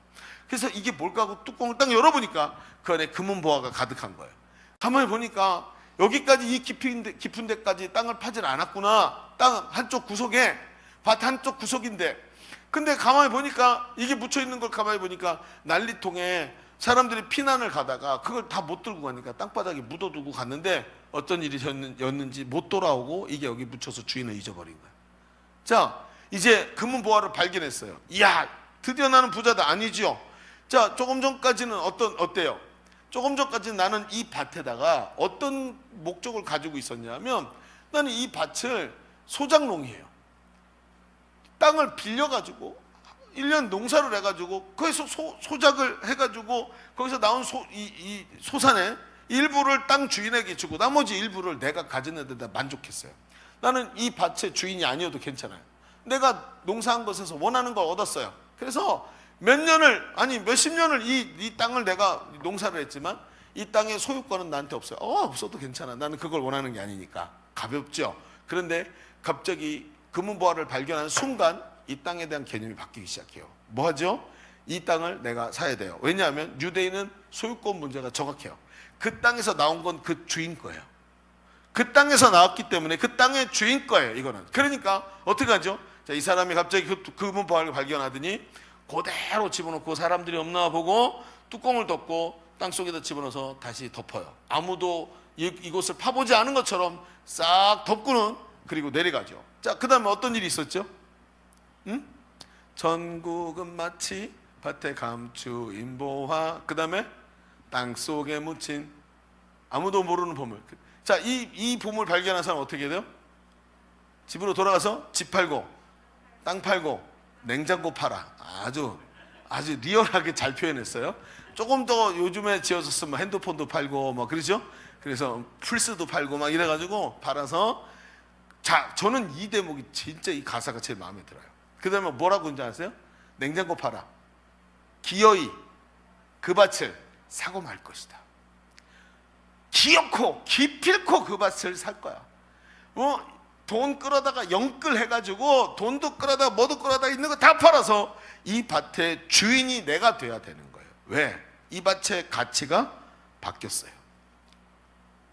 그래서 이게 뭘까 하고 뚜껑을 딱 열어보니까 그 안에 금은 보화가 가득한 거예요. 가만히 보니까 여기까지 이 깊은 데까지 땅을 파질 않았구나. 땅 한쪽 구석에, 밭 한쪽 구석인데, 근데 가만히 보니까 이게 묻혀 있는 걸 가만히 보니까 난리통에 사람들이 피난을 가다가 그걸 다 못 들고 가니까 땅바닥에 묻어두고 갔는데 어떤 일이었는지 못 돌아오고 이게 여기 묻혀서 주인을 잊어버린 거예요. 자, 이제 금은 보화를 발견했어요. 이야, 드디어 나는 부자다. 아니죠. 자, 조금 전까지는 어때요? 조금 전까지는 나는 이 밭에다가 어떤 목적을 가지고 있었냐면 나는 이 밭을 소작농이에요. 땅을 빌려가지고 1년 농사를 해가지고 거기서 소작을 해가지고 거기서 나온 이 소산의 일부를 땅 주인에게 주고 나머지 일부를 내가 가진 데다 만족했어요. 나는 이 밭의 주인이 아니어도 괜찮아요. 내가 농사한 것에서 원하는 걸 얻었어요. 그래서 몇십 년을 이 땅을 내가 농사를 했지만 이 땅의 소유권은 나한테 없어요. 없어도 괜찮아. 나는 그걸 원하는 게 아니니까. 가볍죠. 그런데 갑자기 금은보화를 발견한 순간 이 땅에 대한 개념이 바뀌기 시작해요. 뭐 하죠? 이 땅을 내가 사야 돼요. 왜냐하면 유대인은 소유권 문제가 정확해요. 그 땅에서 나온 건 그 주인 거예요. 그 땅에서 나왔기 때문에 그 땅의 주인 거예요, 이거는. 그러니까 어떻게 하죠? 자, 이 사람이 갑자기 그 금은보화를 발견하더니 그대로 집어넣고 사람들이 없나 보고 뚜껑을 덮고 땅속에다 집어넣어서 다시 덮어요. 아무도 이곳을 파보지 않은 것처럼 싹 덮고는 그리고 내려가죠. 자, 그 다음에 어떤 일이 있었죠? 응? 전국은 마치 밭에 감추인 보화. 그 다음에 땅속에 묻힌 아무도 모르는 보물. 자, 이 보물 발견한 사람 어떻게 돼요? 집으로 돌아가서 집 팔고 땅 팔고 냉장고 팔아. 아주 리얼하게 잘 표현했어요. 조금 더 요즘에 지어졌으면 핸드폰도 팔고 뭐 그러죠? 그래서 플스도 팔고 막 이래가지고 팔아서. 자, 저는 이 대목이 진짜 이 가사가 제일 마음에 들어요. 그 다음에 뭐라고 하는지 아세요? 냉장고 팔아. 기어이 그 밭을 사고 말 것이다. 기어코 기필코 그 밭을 살 거야. 돈 끌어다가 영끌 해가지고 돈도 끌어다가 뭐도 끌어다가 있는 거 다 팔아서 이 밭의 주인이 내가 돼야 되는 거예요. 왜? 이 밭의 가치가 바뀌었어요.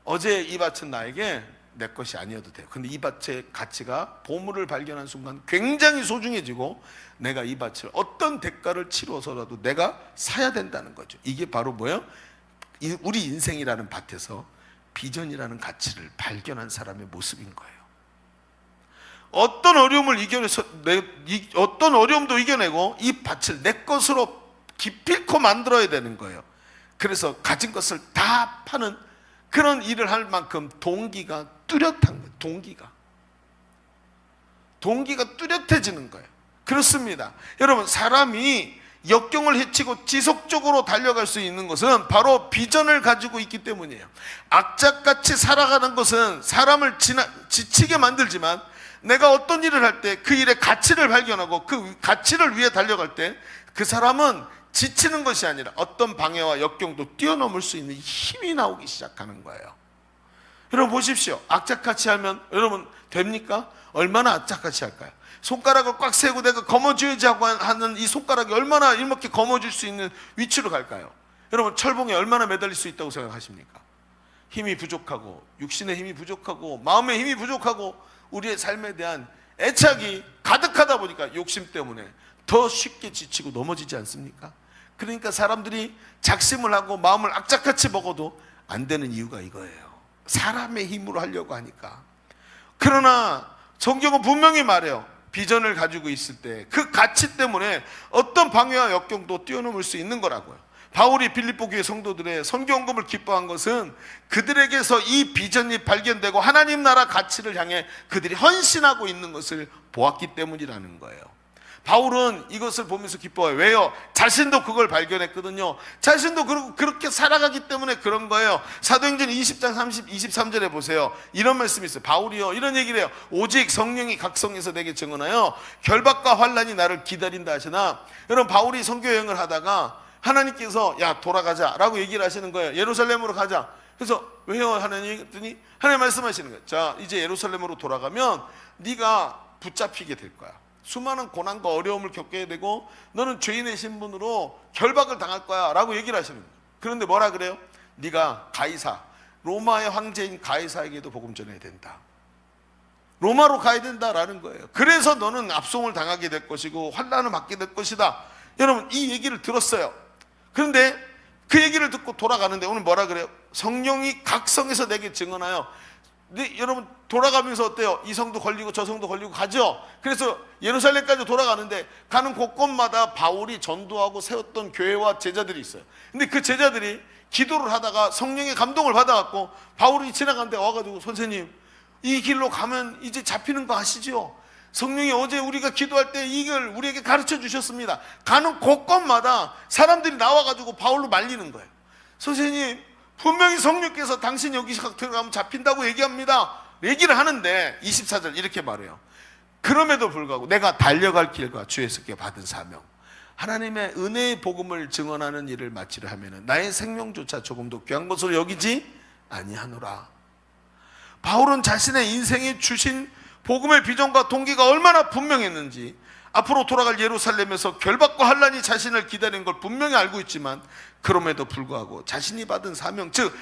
어제 이 밭은 나에게 내 것이 아니어도 돼요. 근데 이 밭의 가치가 보물을 발견한 순간 굉장히 소중해지고 내가 이 밭을 어떤 대가를 치러서라도 내가 사야 된다는 거죠. 이게 바로 뭐예요? 우리 인생이라는 밭에서 비전이라는 가치를 발견한 사람의 모습인 거예요. 어떤 어려움을 이겨내서 어떤 어려움도 이겨내고 이 밭을 내 것으로 기필코 만들어야 되는 거예요. 그래서 가진 것을 다 파는 그런 일을 할 만큼 동기가 뚜렷한 거예요. 동기가 뚜렷해지는 거예요. 그렇습니다. 여러분, 사람이 역경을 헤치고 지속적으로 달려갈 수 있는 것은 바로 비전을 가지고 있기 때문이에요. 악착같이 살아가는 것은 사람을 지치게 만들지만 내가 어떤 일을 할 때 그 일의 가치를 발견하고 그 가치를 위해 달려갈 때 그 사람은 지치는 것이 아니라 어떤 방해와 역경도 뛰어넘을 수 있는 힘이 나오기 시작하는 거예요. 여러분 보십시오. 악착같이 하면 여러분 됩니까? 얼마나 악착같이 할까요? 손가락을 꽉 세고 내가 거머쥐지 하고 하는 이 손가락이 얼마나 이렇게 거머쥘 수 있는 위치로 갈까요? 여러분 철봉에 얼마나 매달릴 수 있다고 생각하십니까? 힘이 부족하고 육신의 힘이 부족하고 마음의 힘이 부족하고 우리의 삶에 대한 애착이 가득하다 보니까 욕심 때문에 더 쉽게 지치고 넘어지지 않습니까? 그러니까 사람들이 작심을 하고 마음을 악착같이 먹어도 안 되는 이유가 이거예요. 사람의 힘으로 하려고 하니까. 그러나 성경은 분명히 말해요. 비전을 가지고 있을 때 그 가치 때문에 어떤 방해와 역경도 뛰어넘을 수 있는 거라고요. 바울이 빌립보 교회 성도들의 선교 헌금을 기뻐한 것은 그들에게서 이 비전이 발견되고 하나님 나라 가치를 향해 그들이 헌신하고 있는 것을 보았기 때문이라는 거예요. 바울은 이것을 보면서 기뻐해요. 왜요? 자신도 그걸 발견했거든요. 자신도 그렇게 살아가기 때문에 그런 거예요. 사도행전 20장 23절에 보세요. 이런 말씀이 있어요. 바울이요 이런 얘기를 해요. 오직 성령이 각성해서 내게 증언하여 결박과 환난이 나를 기다린다 하시나. 여러분 바울이 선교 여행을 하다가 하나님께서 야 돌아가자 라고 얘기를 하시는 거예요. 예루살렘으로 가자. 그래서 왜요 하나님? 했더니 하나님 말씀하시는 거예요. 자 이제 예루살렘으로 돌아가면 네가 붙잡히게 될 거야. 수많은 고난과 어려움을 겪게 되고 너는 죄인의 신분으로 결박을 당할 거야 라고 얘기를 하시는 거예요. 그런데 뭐라 그래요? 네가 가이사, 로마의 황제인 가이사에게도 복음 전해야 된다. 로마로 가야 된다라는 거예요. 그래서 너는 압송을 당하게 될 것이고 환난을 받게 될 것이다. 여러분 이 얘기를 들었어요. 그런데 그 얘기를 듣고 돌아가는데 오늘 뭐라 그래요? 성령이 각성해서 내게 증언하여. 근데 여러분 돌아가면서 어때요? 이 성도 걸리고 저 성도 걸리고 가죠. 그래서 예루살렘까지 돌아가는데 가는 곳곳마다 바울이 전도하고 세웠던 교회와 제자들이 있어요. 근데 그 제자들이 기도를 하다가 성령의 감동을 받아갖고 바울이 지나가는데 와가지고 선생님 이 길로 가면 이제 잡히는 거 아시죠? 성령이 어제 우리가 기도할 때 이걸 우리에게 가르쳐 주셨습니다. 가는 곳곳마다 사람들이 나와가지고 바울로 말리는 거예요. 선생님 분명히 성령께서 당신 여기 들어가면 잡힌다고 얘기합니다. 얘기를 하는데 24절 이렇게 말해요. 그럼에도 불구하고 내가 달려갈 길과 주에서께 받은 사명, 하나님의 은혜의 복음을 증언하는 일을 마치려 하면 나의 생명조차 조금도 귀한 것으로 여기지 아니하노라. 바울은 자신의 인생에 주신 복음의 비전과 동기가 얼마나 분명했는지, 앞으로 돌아갈 예루살렘에서 결박과 환란이 자신을 기다리는 걸 분명히 알고 있지만 그럼에도 불구하고 자신이 받은 사명, 즉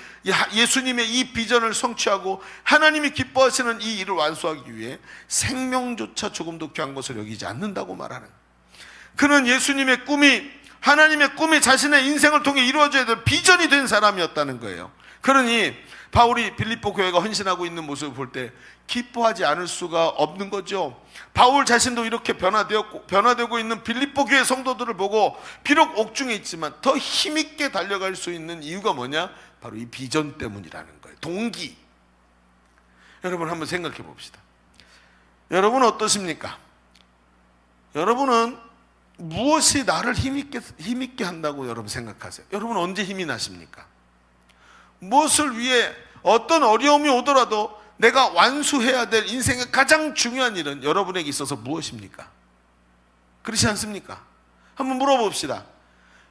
예수님의 이 비전을 성취하고 하나님이 기뻐하시는 이 일을 완수하기 위해 생명조차 조금도 귀한 것을 여기지 않는다고 말하는, 그는 예수님의 꿈이, 하나님의 꿈이 자신의 인생을 통해 이루어져야 될 비전이 된 사람이었다는 거예요. 그러니 바울이 빌립보 교회가 헌신하고 있는 모습을 볼 때 기뻐하지 않을 수가 없는 거죠. 바울 자신도 이렇게 변화되고 있는 빌립보 교회 성도들을 보고 비록 옥중에 있지만 더 힘있게 달려갈 수 있는 이유가 뭐냐? 바로 이 비전 때문이라는 거예요. 동기. 여러분 한번 생각해 봅시다. 여러분은 어떠십니까? 여러분은 무엇이 나를 힘있게 한다고 여러분 생각하세요? 여러분 언제 힘이 나십니까? 무엇을 위해 어떤 어려움이 오더라도 내가 완수해야 될 인생의 가장 중요한 일은 여러분에게 있어서 무엇입니까? 그렇지 않습니까? 한번 물어봅시다.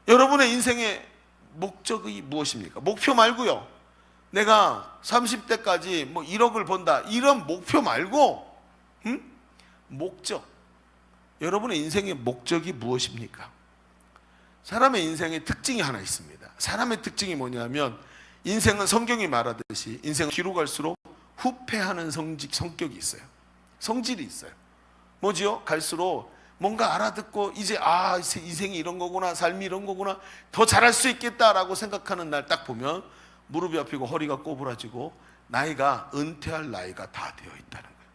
여러분의 인생의 목적이 무엇입니까? 목표 말고요. 내가 30대까지 뭐 1억을 번다, 이런 목표 말고, 목적. 여러분의 인생의 목적이 무엇입니까? 사람의 인생의 특징이 하나 있습니다. 사람의 특징이 뭐냐면, 인생은 성경이 말하듯이 인생은 뒤로 갈수록 후패하는 성격이 있어요. 성질이 있어요. 뭐지요? 갈수록 뭔가 알아듣고 이제 인생이 이런 거구나, 삶이 이런 거구나, 더 잘할 수 있겠다라고 생각하는 날 딱 보면 무릎이 아프고 허리가 꼬부라지고 나이가 은퇴할 나이가 다 되어 있다는 거예요.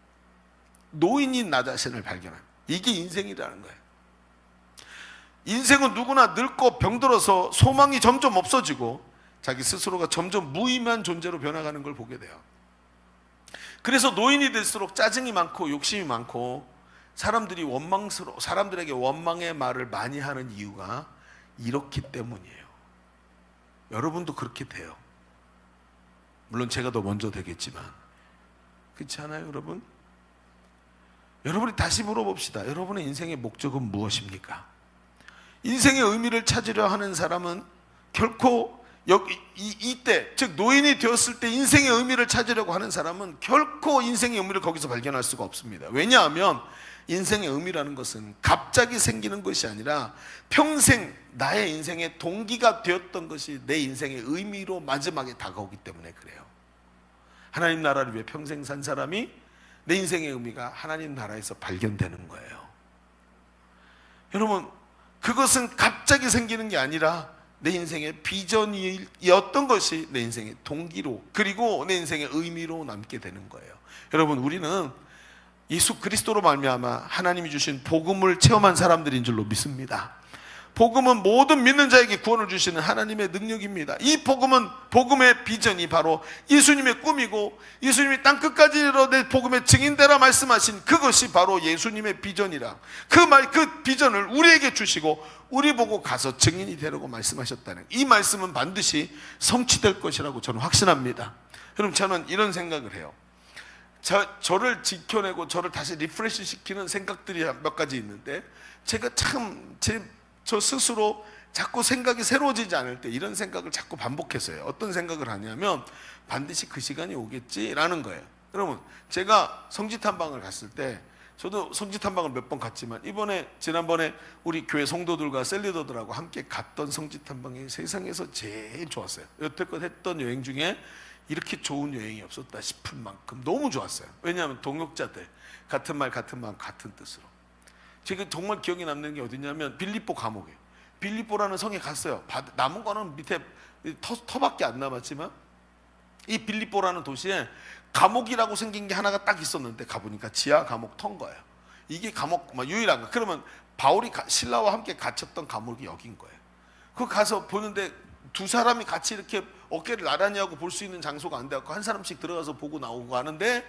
노인인 나 자신을 발견한, 이게 인생이라는 거예요. 인생은 누구나 늙고 병들어서 소망이 점점 없어지고 자기 스스로가 점점 무의미한 존재로 변화가는 걸 보게 돼요. 그래서 노인이 될수록 짜증이 많고 욕심이 많고 사람들에게 원망의 말을 많이 하는 이유가 이렇기 때문이에요. 여러분도 그렇게 돼요. 물론 제가 더 먼저 되겠지만. 그렇지 않아요, 여러분? 여러분이 다시 물어봅시다. 여러분의 인생의 목적은 무엇입니까? 인생의 의미를 찾으려 하는 사람은 결코 이때, 즉 노인이 되었을 때 인생의 의미를 찾으려고 하는 사람은 결코 인생의 의미를 거기서 발견할 수가 없습니다. 왜냐하면 인생의 의미라는 것은 갑자기 생기는 것이 아니라 평생 나의 인생의 동기가 되었던 것이 내 인생의 의미로 마지막에 다가오기 때문에 그래요. 하나님 나라를 위해 평생 산 사람이 내 인생의 의미가 하나님 나라에서 발견되는 거예요. 여러분, 그것은 갑자기 생기는 게 아니라 내 인생의 비전이었던 것이 내 인생의 동기로, 그리고 내 인생의 의미로 남게 되는 거예요. 여러분, 우리는 예수 그리스도로 말미암아 하나님이 주신 복음을 체험한 사람들인 줄로 믿습니다. 복음은 모든 믿는 자에게 구원을 주시는 하나님의 능력입니다. 이 복음은, 복음의 비전이 바로 예수님의 꿈이고 예수님이 땅끝까지 이르러 복음의 증인되라 말씀하신 그것이 바로 예수님의 비전이라, 그 비전을 우리에게 주시고 우리 보고 가서 증인이 되라고 말씀하셨다는, 이 말씀은 반드시 성취될 것이라고 저는 확신합니다. 여러분, 저는 이런 생각을 해요. 저를 지켜내고 저를 다시 리프레시 시키는 생각들이 몇 가지 있는데, 제가 참 저 스스로 자꾸 생각이 새로워지지 않을 때 이런 생각을 자꾸 반복했어요. 어떤 생각을 하냐면 반드시 그 시간이 오겠지라는 거예요. 여러분, 제가 성지탐방을 갔을 때, 저도 성지탐방을 몇 번 갔지만 지난번에 우리 교회 성도들과 셀리더들하고 함께 갔던 성지탐방이 세상에서 제일 좋았어요. 여태껏 했던 여행 중에 이렇게 좋은 여행이 없었다 싶을 만큼 너무 좋았어요. 왜냐하면 동역자들, 같은 말 같은 마음 같은 뜻으로. 제가 정말 기억에 남는 게 어디냐면 빌립보 감옥이에요. 빌립보라는 성에 갔어요. 남은 거는 밑에 터밖에 안 남았지만 이 빌립보라는 도시에 감옥이라고 생긴 게 하나가 딱 있었는데 가보니까 지하 감옥 턴 거예요. 이게 감옥 유일한 거. 그러면 바울이 신라와 함께 갇혔던 감옥이 여긴 거예요. 그 가서 보는데 두 사람이 같이 이렇게 어깨를 나란히 하고 볼 수 있는 장소가 안 돼갖고 한 사람씩 들어가서 보고 나오고 하는데,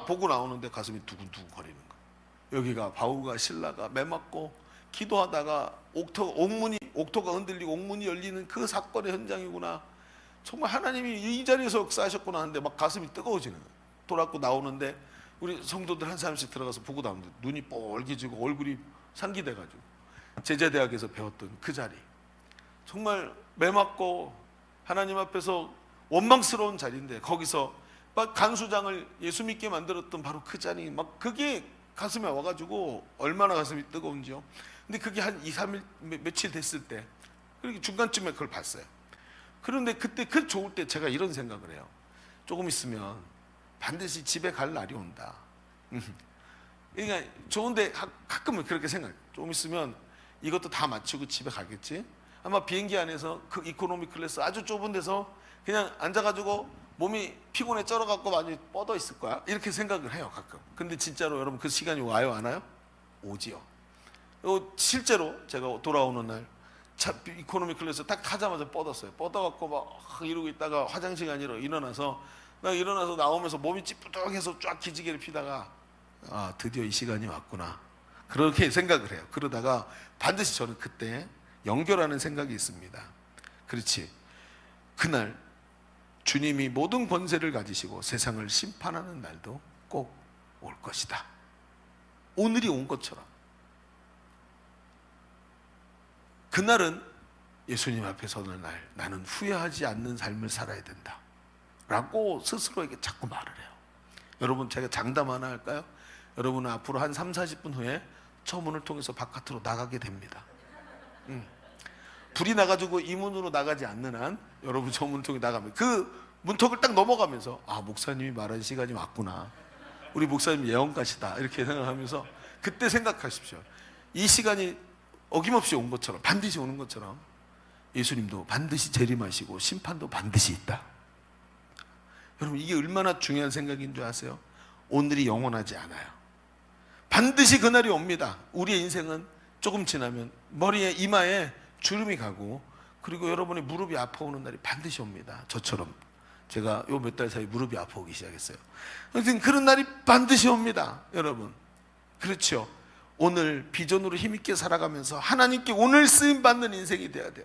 보고 나오는데 가슴이 두근두근 거리는 거예요. 여기가 바울과 신라가 매맞고 기도하다가 옥토가 흔들리고 옥문이 열리는 그 사건의 현장이구나. 정말 하나님이 이 자리에서 역사하셨구나 하는데 막 가슴이 뜨거워지는 거예요. 돌아고 나오는데 우리 성도들 한 사람씩 들어가서 보고 나오는데 눈이 뻘개지고 얼굴이 상기돼가지고, 제자대학에서 배웠던 그 자리, 정말 매맞고 하나님 앞에서 원망스러운 자리인데 거기서 막 간수장을 예수 믿게 만들었던 바로 그 자리, 막 그게 가슴에 와가지고 얼마나 가슴이 뜨거운지요. 근데 그게 한 2, 3일 며칠 됐을 때, 그렇게 중간쯤에 그걸 봤어요. 그런데 그때 그 좋을 때 제가 이런 생각을 해요. 조금 있으면 반드시 집에 갈 날이 온다. 그러니까 좋은데 가끔은 그렇게 생각해요. 조금 있으면 이것도 다 마치고 집에 가겠지. 아마 비행기 안에서 그 이코노미 클래스 아주 좁은 데서 그냥 앉아가지고 몸이 피곤해 쩔어갖고 많이 뻗어 있을 거야. 이렇게 생각을 해요, 가끔. 근데 진짜로 여러분 그 시간이 와요, 안 와요? 오지요. 실제로 제가 돌아오는 날 이코노미 클래스 딱 타자마자 뻗었어요. 뻗어갖고 막 이러고 있다가 화장실 아니라 일어나서 나오면서 몸이 찌뿌둥해서 쫙 기지개를 피다가 아, 드디어 이 시간이 왔구나. 그렇게 생각을 해요. 그러다가 반드시 저는 그때 연결하는 생각이 있습니다. 그렇지. 그날 주님이 모든 권세를 가지시고 세상을 심판하는 날도 꼭 올 것이다. 오늘이 온 것처럼. 그날은 예수님 앞에 서는 날, 나는 후회하지 않는 삶을 살아야 된다 라고 스스로에게 자꾸 말을 해요. 여러분, 제가 장담 하나 할까요? 여러분은 앞으로 한 3, 40분 후에 저 문을 통해서 바깥으로 나가게 됩니다. 불이 나가지고 이 문으로 나가지 않는 한 여러분 저 문통에 나가면 그 문턱을 딱 넘어가면서 아, 목사님이 말한 시간이 왔구나. 우리 목사님 예언가시다. 이렇게 생각하면서 그때 생각하십시오. 이 시간이 어김없이 온 것처럼, 반드시 오는 것처럼 예수님도 반드시 재림하시고 심판도 반드시 있다. 여러분, 이게 얼마나 중요한 생각인 줄 아세요? 오늘이 영원하지 않아요. 반드시 그날이 옵니다. 우리의 인생은 조금 지나면 머리에 이마에 주름이 가고, 그리고 여러분의 무릎이 아파오는 날이 반드시 옵니다. 저처럼 제가 요 몇 달 사이 무릎이 아파오기 시작했어요. 하여튼 그런 날이 반드시 옵니다, 여러분. 그렇죠. 오늘 비전으로 힘있게 살아가면서 하나님께 오늘 쓰임 받는 인생이 돼야 돼요.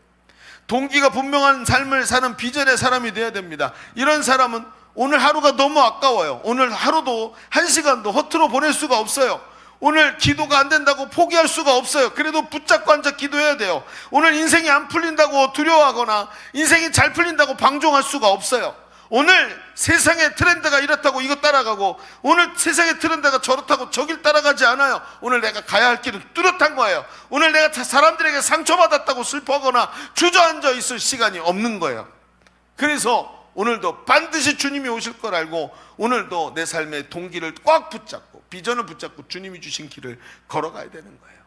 동기가 분명한 삶을 사는 비전의 사람이 돼야 됩니다. 이런 사람은 오늘 하루가 너무 아까워요. 오늘 하루도 한 시간도 허투루 보낼 수가 없어요. 오늘 기도가 안 된다고 포기할 수가 없어요. 그래도 붙잡고 앉아 기도해야 돼요. 오늘 인생이 안 풀린다고 두려워하거나 인생이 잘 풀린다고 방종할 수가 없어요. 오늘 세상의 트렌드가 이렇다고 이거 따라가고, 오늘 세상의 트렌드가 저렇다고 저길 따라가지 않아요. 오늘 내가 가야 할 길은 뚜렷한 거예요. 오늘 내가 사람들에게 상처받았다고 슬퍼하거나 주저앉아 있을 시간이 없는 거예요. 그래서 오늘도 반드시 주님이 오실 걸 알고 오늘도 내 삶의 동기를 꽉 붙잡고 비전을 붙잡고 주님이 주신 길을 걸어가야 되는 거예요.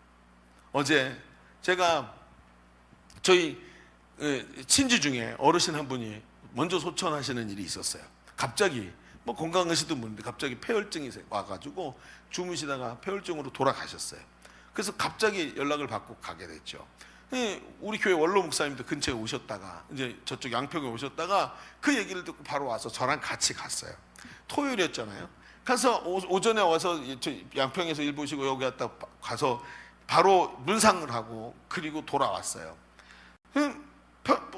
어제 제가 저희 친지 중에 어르신 한 분이 먼저 소천하시는 일이 있었어요. 갑자기 뭐 건강하시던 분인데 갑자기 폐혈증이 와가지고 주무시다가 폐혈증으로 돌아가셨어요. 그래서 갑자기 연락을 받고 가게 됐죠. 우리 교회 원로 목사님도 근처에 오셨다가 이제 저쪽 양평에 오셨다가 그 얘기를 듣고 바로 와서 저랑 같이 갔어요. 토요일이었잖아요. 가서 오전에 와서 양평에서 일 보시고 여기 왔다 가서 바로 문상을 하고 그리고 돌아왔어요.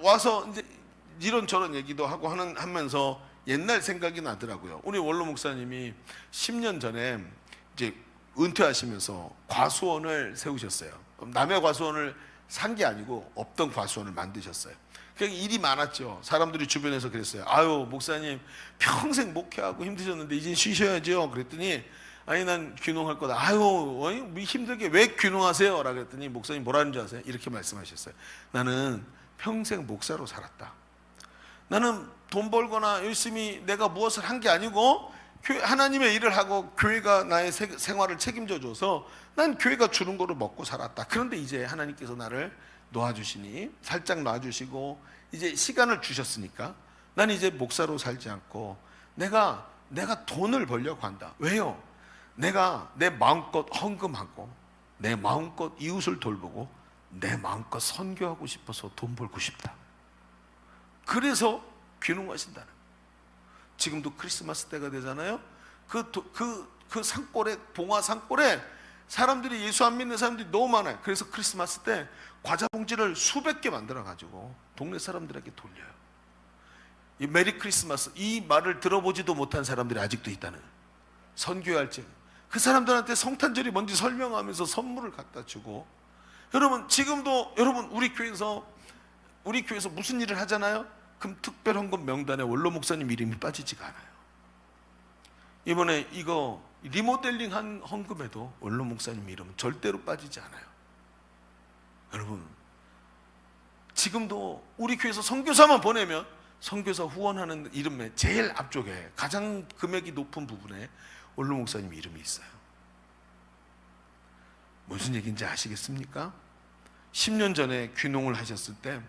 와서 이제 이런저런 얘기도 하고 하면서 옛날 생각이 나더라고요. 우리 원로 목사님이 10년 전에 이제 은퇴하시면서 과수원을 세우셨어요. 남의 과수원을 산 게 아니고 없던 과수원을 만드셨어요. 그러니까 일이 많았죠. 사람들이 주변에서 그랬어요. 아유, 목사님 평생 목회하고 힘드셨는데 이제 쉬셔야죠. 그랬더니 아니, 난 귀농할 거다. 아유, 힘들게 왜 귀농하세요? 라고 그랬더니 목사님 뭐라는 줄 아세요? 이렇게 말씀하셨어요. 나는 평생 목사로 살았다. 나는 돈 벌거나 열심히 내가 무엇을 한 게 아니고 하나님의 일을 하고 교회가 나의 생활을 책임져 줘서 난 교회가 주는 거를 먹고 살았다. 그런데 이제 하나님께서 나를 놓아주시니 살짝 놔주시고 이제 시간을 주셨으니까 난 이제 목사로 살지 않고 내가 돈을 벌려고 한다. 왜요? 내가 내 마음껏 헌금하고 내 마음껏 이웃을 돌보고 내 마음껏 선교하고 싶어서 돈 벌고 싶다. 그래서 귀농하신다는. 지금도 크리스마스 때가 되잖아요. 그 산골에, 봉화 산골에 사람들이 예수 안 믿는 사람들이 너무 많아요. 그래서 크리스마스 때 과자 봉지를 수백 개 만들어 가지고 동네 사람들에게 돌려요. 이 메리 크리스마스, 이 말을 들어보지도 못한 사람들이 아직도 있다는. 선교할 때 그 사람들한테 성탄절이 뭔지 설명하면서 선물을 갖다 주고. 여러분, 지금도 여러분 우리 교회에서 무슨 일을 하잖아요? 그럼 특별 헌금 명단에 원로 목사님 이름이 빠지지가 않아요. 이번에 이거 리모델링한 헌금에도 원로 목사님 이름은 절대로 빠지지 않아요. 여러분, 지금도 우리 교회에서 선교사만 보내면 선교사 후원하는 이름에 제일 앞쪽에 가장 금액이 높은 부분에 원로 목사님 이름이 있어요. 무슨 얘기인지 아시겠습니까? 10년 전에 귀농을 하셨을 때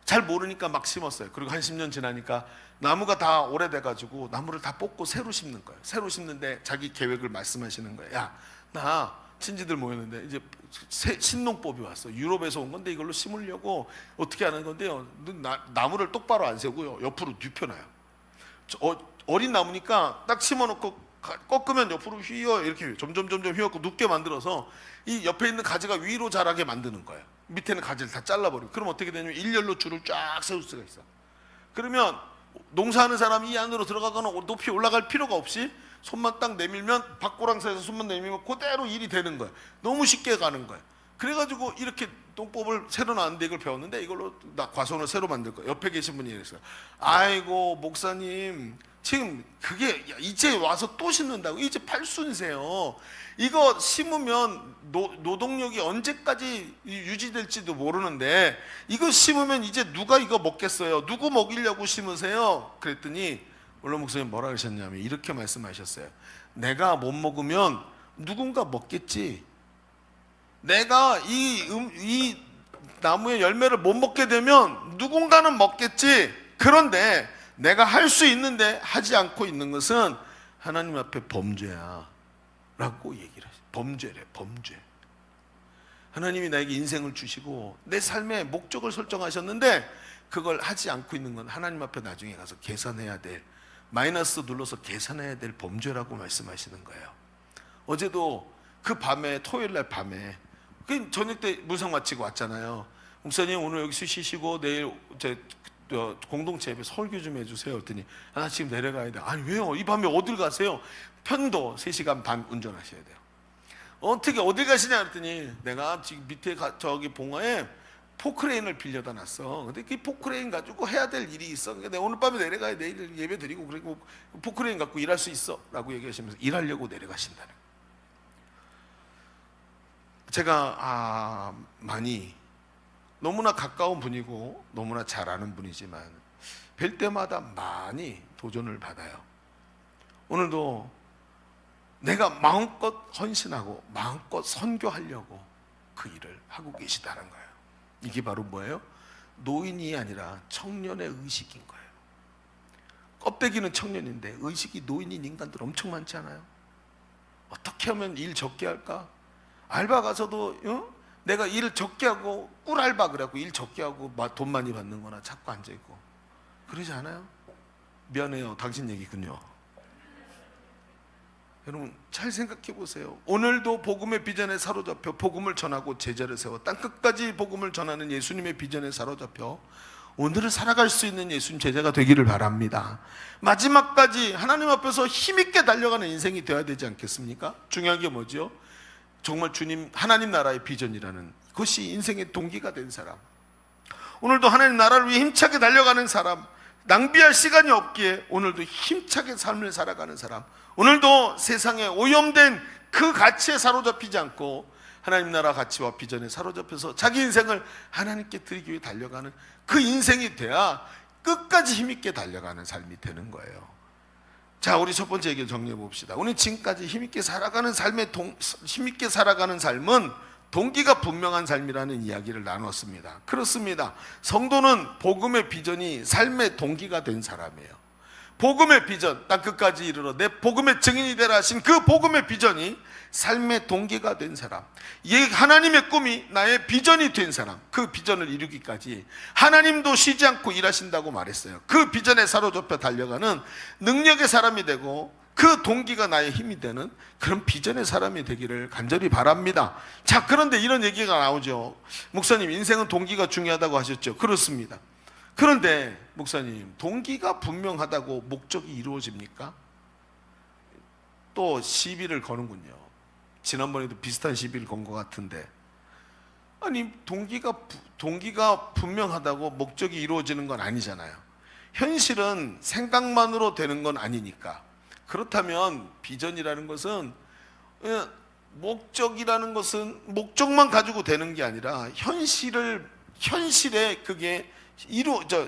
잘 모르니까 막 심었어요. 그리고 한 10년 지나니까 나무가 다 오래돼가지고 나무를 다 뽑고 새로 심는 거예요. 새로 심는데 자기 계획을 말씀하시는 거예요. 야, 나 친지들 모였는데 이제 신농법이 왔어. 유럽에서 온 건데 이걸로 심으려고 어떻게 하는 건데요. 나무를 똑바로 안 세고요. 옆으로 눕혀놔요. 어린 나무니까 딱 심어놓고 꺾으면 옆으로 휘어 이렇게 점점 휘어갖고 눕게 만들어서 이 옆에 있는 가지가 위로 자라게 만드는 거예요. 밑에는 가지를 다 잘라버리고. 그럼 어떻게 되냐면 일렬로 줄을 쫙 세울 수가 있어. 그러면 농사하는 사람이 이 안으로 들어가거나 높이 올라갈 필요가 없이 손만 딱 내밀면 밭고랑사에서 손만 내밀면 그대로 일이 되는 거예요. 너무 쉽게 가는 거예요. 그래가지고 이렇게 농법을 새로 나왔는데 이걸 배웠는데 이걸로 나 과손을 새로 만들 거예요. 옆에 계신 분이 이랬어요. 아이고 목사님 지금 그게 이제 와서 또 심는다고? 이제 팔순이세요. 이거 심으면 노동력이 언제까지 유지될지도 모르는데 이거 심으면 이제 누가 이거 먹겠어요? 누구 먹이려고 심으세요? 그랬더니 원로 목사님 뭐라 그러셨냐면 이렇게 말씀하셨어요. 내가 못 먹으면 누군가 먹겠지. 내가 이 나무의 열매를 못 먹게 되면 누군가는 먹겠지. 그런데 내가 할 수 있는데 하지 않고 있는 것은 하나님 앞에 범죄야 라고 얘기를 하셔요. 범죄래, 범죄. 하나님이 나에게 인생을 주시고 내 삶의 목적을 설정하셨는데 그걸 하지 않고 있는 건 하나님 앞에 나중에 가서 계산해야 될, 마이너스 눌러서 계산해야 될 범죄라고 말씀하시는 거예요. 어제도 그 밤에, 토요일 날 밤에 그 저녁 때 물상 마치고 왔잖아요. 목사님 오늘 여기서 쉬시고 내일 공동체 예배 설교 좀 해주세요. 그랬더니 나 지금 내려가야 돼. 아니 왜요? 이 밤에 어딜 가세요? 편도 3시간 반 운전하셔야 돼요. 어떻게 어딜 가시냐 그랬더니 내가 지금 밑에 저기 봉화에 포크레인을 빌려다 놨어. 근데 그 포크레인 가지고 해야 될 일이 있어. 그러니까 내가 오늘 밤에 내려가야 내일 예배 드리고 그리고 포크레인 갖고 일할 수 있어 라고 얘기하시면서 일하려고 내려가신다는 거예요. 제가 많이 너무나 가까운 분이고 너무나 잘 아는 분이지만 뵐 때마다 많이 도전을 받아요. 오늘도 내가 마음껏 헌신하고 마음껏 선교하려고 그 일을 하고 계시다는 거예요. 이게 바로 뭐예요? 노인이 아니라 청년의 의식인 거예요. 껍데기는 청년인데 의식이 노인인 인간들 엄청 많지 않아요? 어떻게 하면 일 적게 할까? 알바 가서도 내가 일 적게 하고 꿀알바 그래갖고 일 적게 하고 돈 많이 받는 거나 자꾸 앉아있고 그러지 않아요? 미안해요. 당신 얘기군요. 여러분 잘 생각해 보세요. 오늘도 복음의 비전에 사로잡혀 복음을 전하고 제자를 세워 땅끝까지 복음을 전하는 예수님의 비전에 사로잡혀 오늘을 살아갈 수 있는 예수님 제자가 되기를 바랍니다. 마지막까지 하나님 앞에서 힘있게 달려가는 인생이 되어야 되지 않겠습니까? 중요한 게 뭐죠? 정말 주님 하나님 나라의 비전이라는 것이 인생의 동기가 된 사람, 오늘도 하나님 나라를 위해 힘차게 달려가는 사람, 낭비할 시간이 없기에 오늘도 힘차게 삶을 살아가는 사람, 오늘도 세상에 오염된 그 가치에 사로잡히지 않고 하나님 나라 가치와 비전에 사로잡혀서 자기 인생을 하나님께 드리기 위해 달려가는 그 인생이 돼야 끝까지 힘있게 달려가는 삶이 되는 거예요. 자, 우리 첫 번째 얘기를 정리해 봅시다. 우리 지금까지 힘있게 살아가는 삶은 동기가 분명한 삶이라는 이야기를 나눴습니다. 그렇습니다. 성도는 복음의 비전이 삶의 동기가 된 사람이에요. 복음의 비전, 땅끝까지 이르러 내 복음의 증인이 되라 하신 그 복음의 비전이 삶의 동기가 된 사람, 하나님의 꿈이 나의 비전이 된 사람, 그 비전을 이루기까지 하나님도 쉬지 않고 일하신다고 말했어요. 그 비전에 사로잡혀 달려가는 능력의 사람이 되고 그 동기가 나의 힘이 되는 그런 비전의 사람이 되기를 간절히 바랍니다. 자, 그런데 이런 얘기가 나오죠. 목사님, 인생은 동기가 중요하다고 하셨죠. 그렇습니다. 그런데 목사님, 동기가 분명하다고 목적이 이루어집니까? 또 시비를 거는군요. 지난번에도 비슷한 시비를 건 것 같은데, 아니 동기가 분명하다고 목적이 이루어지는 건 아니잖아요. 현실은 생각만으로 되는 건 아니니까 그렇다면 비전이라는 것은 목적이라는 것은 목적만 가지고 되는 게 아니라 현실에 그게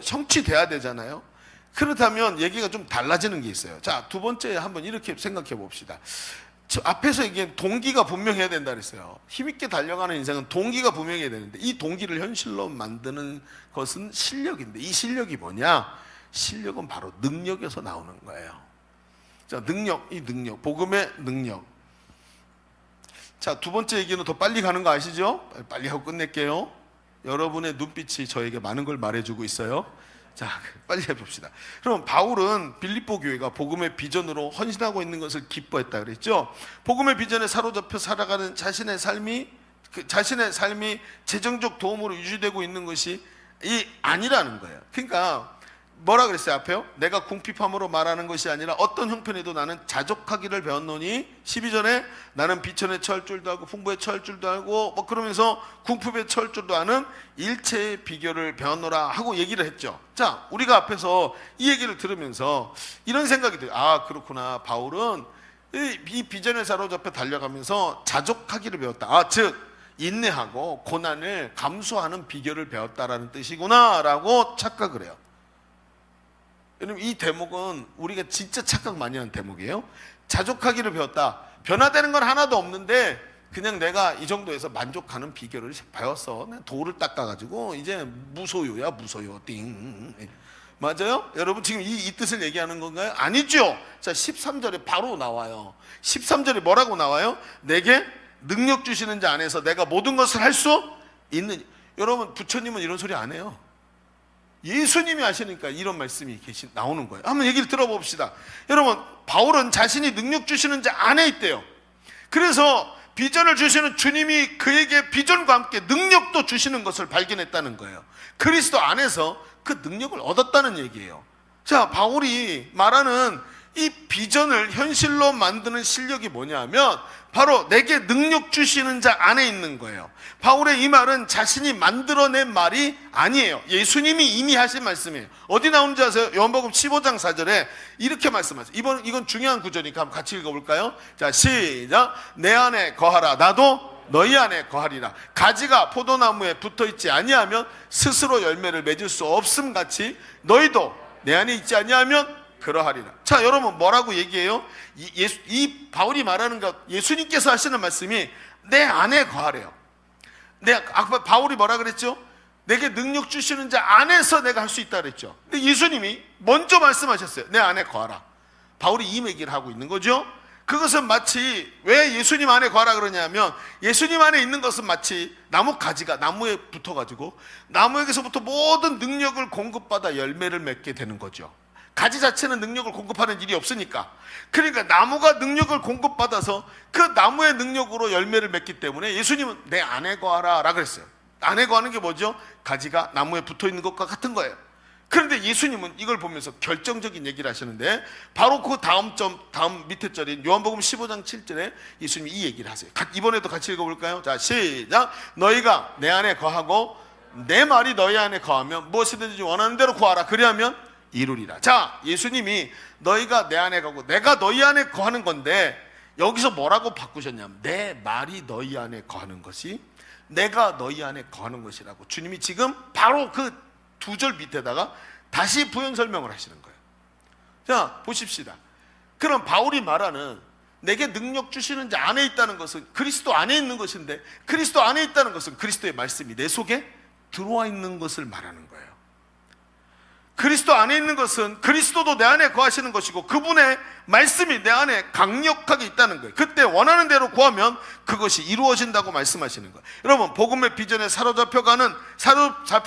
성취돼야 되잖아요. 그렇다면 얘기가 좀 달라지는 게 있어요. 자, 두 번째 한번 이렇게 생각해 봅시다. 저 앞에서 얘기한 동기가 분명해야 된다 그랬어요. 힘있게 달려가는 인생은 동기가 분명해야 되는데 이 동기를 현실로 만드는 것은 실력인데 이 실력이 뭐냐? 실력은 바로 능력에서 나오는 거예요. 자, 이 능력, 복음의 능력. 자, 두 번째 얘기는 더 빨리 가는 거 아시죠? 빨리 하고 끝낼게요. 여러분의 눈빛이 저에게 많은 걸 말해주고 있어요. 자, 빨리 해봅시다. 그럼 바울은 빌립보 교회가 복음의 비전으로 헌신하고 있는 것을 기뻐했다 그랬죠. 복음의 비전에 사로잡혀 살아가는 자신의 삶이 재정적 도움으로 유지되고 있는 것이 아니라는 거예요. 그러니까 뭐라 그랬어요 앞에요? 내가 궁핍함으로 말하는 것이 아니라 어떤 형편에도 나는 자족하기를 배웠노니 12절에 나는 비천에 처할 줄도 알고 풍부에 처할 줄도 알고 뭐 그러면서 궁핍에 처할 줄도 아는 일체의 비결을 배웠노라 하고 얘기를 했죠. 자, 우리가 앞에서 이 얘기를 들으면서 이런 생각이 들어요. 아, 그렇구나. 바울은 이 비전에 사로잡혀 달려가면서 자족하기를 배웠다. 즉 인내하고 고난을 감수하는 비결을 배웠다라는 뜻이구나 라고 착각을 해요. 여러분, 이 대목은 우리가 진짜 착각 많이 하는 대목이에요. 자족하기를 배웠다. 변화되는 건 하나도 없는데 그냥 내가 이 정도에서 만족하는 비결을 배웠어. 돌을 닦아가지고 이제 무소유야, 무소유. 띵. 맞아요? 여러분 지금 이 뜻을 얘기하는 건가요? 아니죠. 자, 13절에 바로 나와요. 13절에 뭐라고 나와요? 내게 능력 주시는 자 안에서 내가 모든 것을 할 수 있는. 여러분, 부처님은 이런 소리 안 해요. 예수님이 하시니까 이런 말씀이 나오는 거예요. 한번 얘기를 들어봅시다. 여러분, 바울은 자신이 능력 주시는 자 안에 있대요. 그래서 비전을 주시는 주님이 그에게 비전과 함께 능력도 주시는 것을 발견했다는 거예요. 그리스도 안에서 그 능력을 얻었다는 얘기예요. 자, 바울이 말하는 이 비전을 현실로 만드는 실력이 뭐냐면 바로 내게 능력 주시는 자 안에 있는 거예요. 바울의 이 말은 자신이 만들어낸 말이 아니에요. 예수님이 이미 하신 말씀이에요. 어디 나오는지 아세요? 요한복음 15장 4절에 이렇게 말씀하세요. 이건 중요한 구절이니까 한번 같이 읽어볼까요? 자, 시작. 내 안에 거하라. 나도 너희 안에 거하리라. 가지가 포도나무에 붙어있지 아니하면 스스로 열매를 맺을 수 없음 같이 너희도 내 안에 있지 아니하면 그러하리라. 자, 여러분 뭐라고 얘기해요? 이 바울이 말하는 것, 예수님께서 하시는 말씀이 내 안에 거하래요. 아까 바울이 뭐라 그랬죠? 내게 능력 주시는 자 안에서 내가 할 수 있다 그랬죠. 근데 예수님이 먼저 말씀하셨어요. 내 안에 거하라. 바울이 이 얘기를 하고 있는 거죠. 그것은 마치 왜 예수님 안에 거하라 그러냐면 예수님 안에 있는 것은 마치 나무 가지가 나무에 붙어가지고 나무에게서부터 모든 능력을 공급받아 열매를 맺게 되는 거죠. 가지 자체는 능력을 공급하는 일이 없으니까. 그러니까 나무가 능력을 공급받아서 그 나무의 능력으로 열매를 맺기 때문에 예수님은 내 안에 거하라 라고 했어요. 안에 거하는 게 뭐죠? 가지가 나무에 붙어있는 것과 같은 거예요. 그런데 예수님은 이걸 보면서 결정적인 얘기를 하시는데 바로 그 다음 밑에 절인 요한복음 15장 7절에 예수님이 이 얘기를 하세요. 이번에도 같이 읽어볼까요? 자, 시작. 너희가 내 안에 거하고 내 말이 너희 안에 거하면 무엇이든지 원하는 대로 구하라. 그리하면 이루리라. 자, 예수님이 너희가 내 안에 거하고 내가 너희 안에 거하는 건데 여기서 뭐라고 바꾸셨냐면 내 말이 너희 안에 거하는 것이 내가 너희 안에 거하는 것이라고 주님이 지금 바로 그 두 절 밑에다가 다시 부연 설명을 하시는 거예요. 자, 보십시다. 그럼 바울이 말하는 내게 능력 주시는 자 안에 있다는 것은 그리스도 안에 있는 것인데 그리스도 안에 있다는 것은 그리스도의 말씀이 내 속에 들어와 있는 것을 말하는 거예요. 그리스도 안에 있는 것은 그리스도도 내 안에 거하시는 것이고 그분의 말씀이 내 안에 강력하게 있다는 거예요. 그때 원하는 대로 구하면 그것이 이루어진다고 말씀하시는 거예요. 여러분, 복음의 비전에 사로잡혀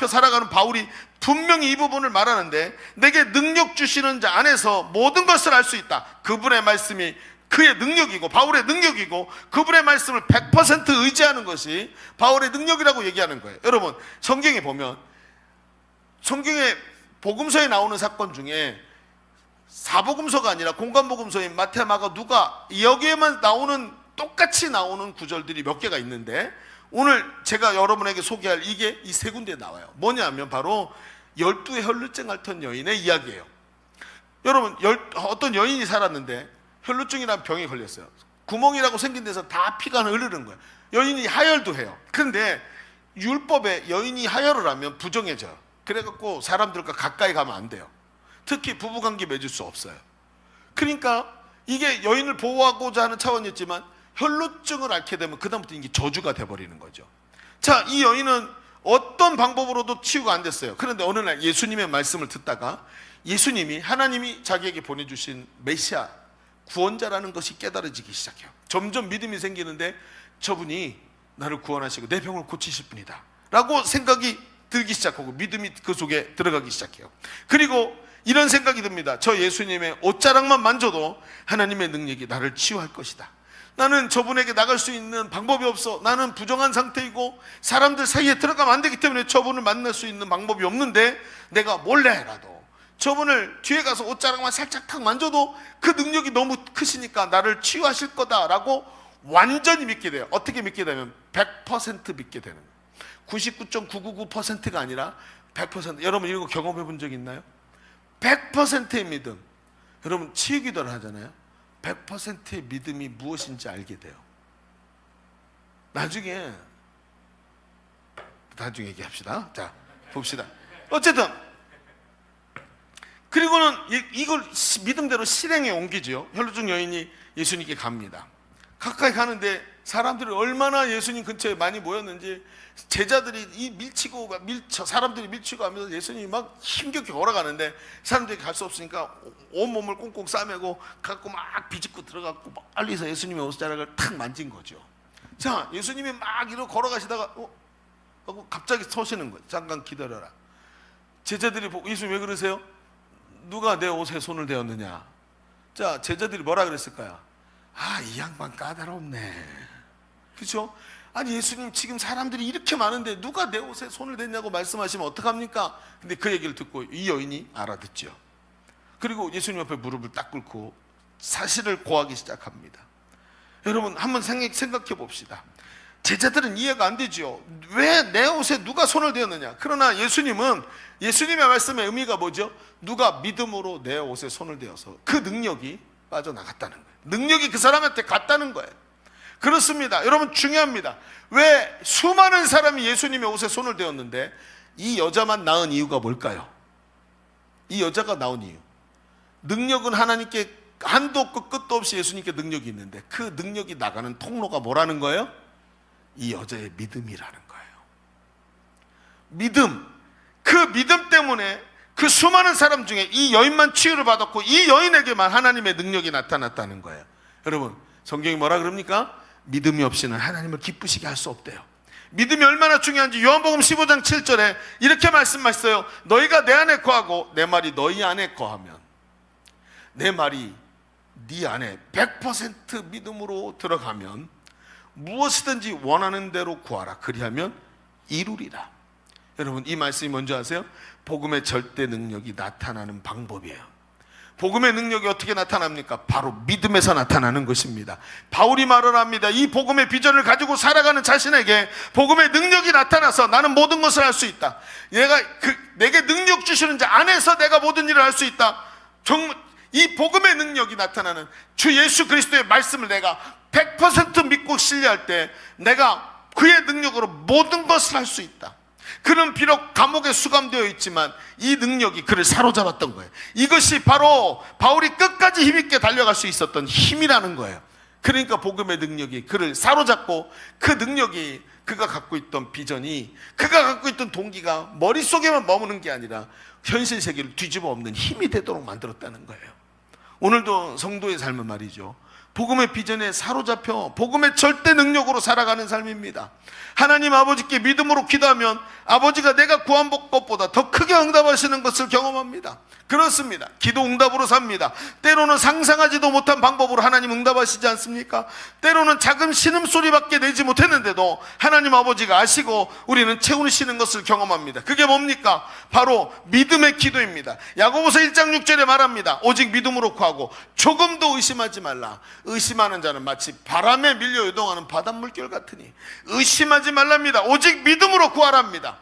살아가는 바울이 분명히 이 부분을 말하는데 내게 능력 주시는 자 안에서 모든 것을 할 수 있다. 그분의 말씀이 그의 능력이고 바울의 능력이고 그분의 말씀을 100% 의지하는 것이 바울의 능력이라고 얘기하는 거예요. 여러분, 성경에 보면 성경에 복음서에 나오는 사건 중에 사복음서가 아니라 공관복음서인 마태, 마가, 누가 여기에만 나오는 똑같이 나오는 구절들이 몇 개가 있는데 오늘 제가 여러분에게 소개할 이게 이 세 군데에 나와요. 뭐냐면 바로 12의 혈루증 앓던 여인의 이야기예요. 여러분, 어떤 여인이 살았는데 혈루증이라는 병에 걸렸어요. 구멍이라고 생긴 데서 다 피가 흐르는 거예요. 여인이 하혈도 해요. 그런데 율법에 여인이 하혈을 하면 부정해져요. 그래갖고 사람들과 가까이 가면 안 돼요. 특히 부부관계 맺을 수 없어요. 그러니까 이게 여인을 보호하고자 하는 차원이었지만 혈루증을 앓게 되면 그다음부터 이게 저주가 돼버리는 거죠. 자, 이 여인은 어떤 방법으로도 치유가 안 됐어요. 그런데 어느 날 예수님의 말씀을 듣다가 예수님이, 하나님이 자기에게 보내주신 메시아 구원자라는 것이 깨달아지기 시작해요. 점점 믿음이 생기는데 저분이 나를 구원하시고 내 병을 고치실 분이다 라고 생각이 들기 시작하고 믿음이 그 속에 들어가기 시작해요. 그리고 이런 생각이 듭니다. 저 예수님의 옷자락만 만져도 하나님의 능력이 나를 치유할 것이다. 나는 저분에게 나갈 수 있는 방법이 없어. 나는 부정한 상태이고 사람들 사이에 들어가면 안 되기 때문에 저분을 만날 수 있는 방법이 없는데 내가 몰래라도 저분을 뒤에 가서 옷자락만 살짝 탁 만져도 그 능력이 너무 크시니까 나를 치유하실 거다라고 완전히 믿게 돼요. 어떻게 믿게 되면 100% 믿게 되는 거예요. 99.999%가 아니라 100%. 여러분 이런 거 경험해 본 적 있나요? 100%의 믿음. 여러분 치유기도를 하잖아요. 100%의 믿음이 무엇인지 알게 돼요. 나중에 얘기합시다. 자, 봅시다. 어쨌든 그리고는 이걸 믿음대로 실행에 옮기죠. 혈루증 여인이 예수님께 갑니다. 가까이 가는데 사람들이 얼마나 예수님 근처에 많이 모였는지 제자들이 사람들이 밀치고 하면서 예수님이 막 힘겹게 걸어가는데 사람들이 갈 수 없으니까 온몸을 꽁꽁 싸매고 갖고 막 비집고 들어갔고 빨리서 예수님의 옷자락을 탁 만진 거죠. 자, 예수님이 막 이러고 걸어가시다가 하고 갑자기 서시는 거예요. 잠깐 기다려라. 제자들이 보고 예수님 왜 그러세요? 누가 내 옷에 손을 대었느냐? 자, 제자들이 뭐라 그랬을까요? 아, 이 양반 까다롭네. 그렇죠? 아니 예수님 지금 사람들이 이렇게 많은데 누가 내 옷에 손을 댔냐고 말씀하시면 어떡합니까? 근데 그 얘기를 듣고 이 여인이 알아듣죠. 그리고 예수님 옆에 무릎을 딱 꿇고 사실을 고하기 시작합니다. 여러분 한번 생각해 봅시다. 제자들은 이해가 안 되죠. 왜 내 옷에 누가 손을 대었느냐? 그러나 예수님은, 예수님의 말씀의 의미가 뭐죠? 누가 믿음으로 내 옷에 손을 대어서 그 능력이 빠져나갔다는 거예요. 능력이 그 사람한테 갔다는 거예요. 그렇습니다. 여러분 중요합니다. 왜 수많은 사람이 예수님의 옷에 손을 대었는데 이 여자만 나은 이유가 뭘까요? 이 여자가 나온 이유, 능력은 하나님께 한도 없고 끝도 없이 예수님께 능력이 있는데 그 능력이 나가는 통로가 뭐라는 거예요? 이 여자의 믿음이라는 거예요. 믿음. 그 믿음 때문에 그 수많은 사람 중에 이 여인만 치유를 받았고 이 여인에게만 하나님의 능력이 나타났다는 거예요. 여러분 성경이 뭐라 그럽니까? 믿음이 없이는 하나님을 기쁘시게 할 수 없대요. 믿음이 얼마나 중요한지 요한복음 15장 7절에 이렇게 말씀하셨어요. 너희가 내 안에 거하고 내 말이 너희 안에 거하면, 내 말이 네 안에 100% 믿음으로 들어가면 무엇이든지 원하는 대로 구하라. 그리하면 이루리라. 여러분 이 말씀이 뭔지 아세요? 복음의 절대 능력이 나타나는 방법이에요. 복음의 능력이 어떻게 나타납니까? 바로 믿음에서 나타나는 것입니다. 바울이 말을 합니다. 이 복음의 비전을 가지고 살아가는 자신에게 복음의 능력이 나타나서 나는 모든 것을 할 수 있다. 내게 능력 주시는 자 안에서 내가 모든 일을 할 수 있다. 정말 이 복음의 능력이 나타나는 주 예수 그리스도의 말씀을 내가 100% 믿고 신뢰할 때 내가 그의 능력으로 모든 것을 할 수 있다. 그는 비록 감옥에 수감되어 있지만 이 능력이 그를 사로잡았던 거예요. 이것이 바로 바울이 끝까지 힘있게 달려갈 수 있었던 힘이라는 거예요. 그러니까 복음의 능력이 그를 사로잡고 그 능력이 그가 갖고 있던 비전이, 그가 갖고 있던 동기가 머릿속에만 머무는 게 아니라 현실 세계를 뒤집어 엎는 힘이 되도록 만들었다는 거예요. 오늘도 성도의 삶은 말이죠, 복음의 비전에 사로잡혀 복음의 절대 능력으로 살아가는 삶입니다. 하나님 아버지께 믿음으로 기도하면 아버지가 내가 구한 것보다 더 크게 응답하시는 것을 경험합니다. 그렇습니다. 기도 응답으로 삽니다. 때로는 상상하지도 못한 방법으로 하나님 응답하시지 않습니까? 때로는 작은 신음소리밖에 내지 못했는데도 하나님 아버지가 아시고 우리는 채우시는 것을 경험합니다. 그게 뭡니까? 바로 믿음의 기도입니다. 야고보서 1장 6절에 말합니다. 오직 믿음으로 구하고 조금도 의심하지 말라. 의심하는 자는 마치 바람에 밀려 요동하는 바닷물결 같으니 의심하지 말랍니다. 오직 믿음으로 구하랍니다.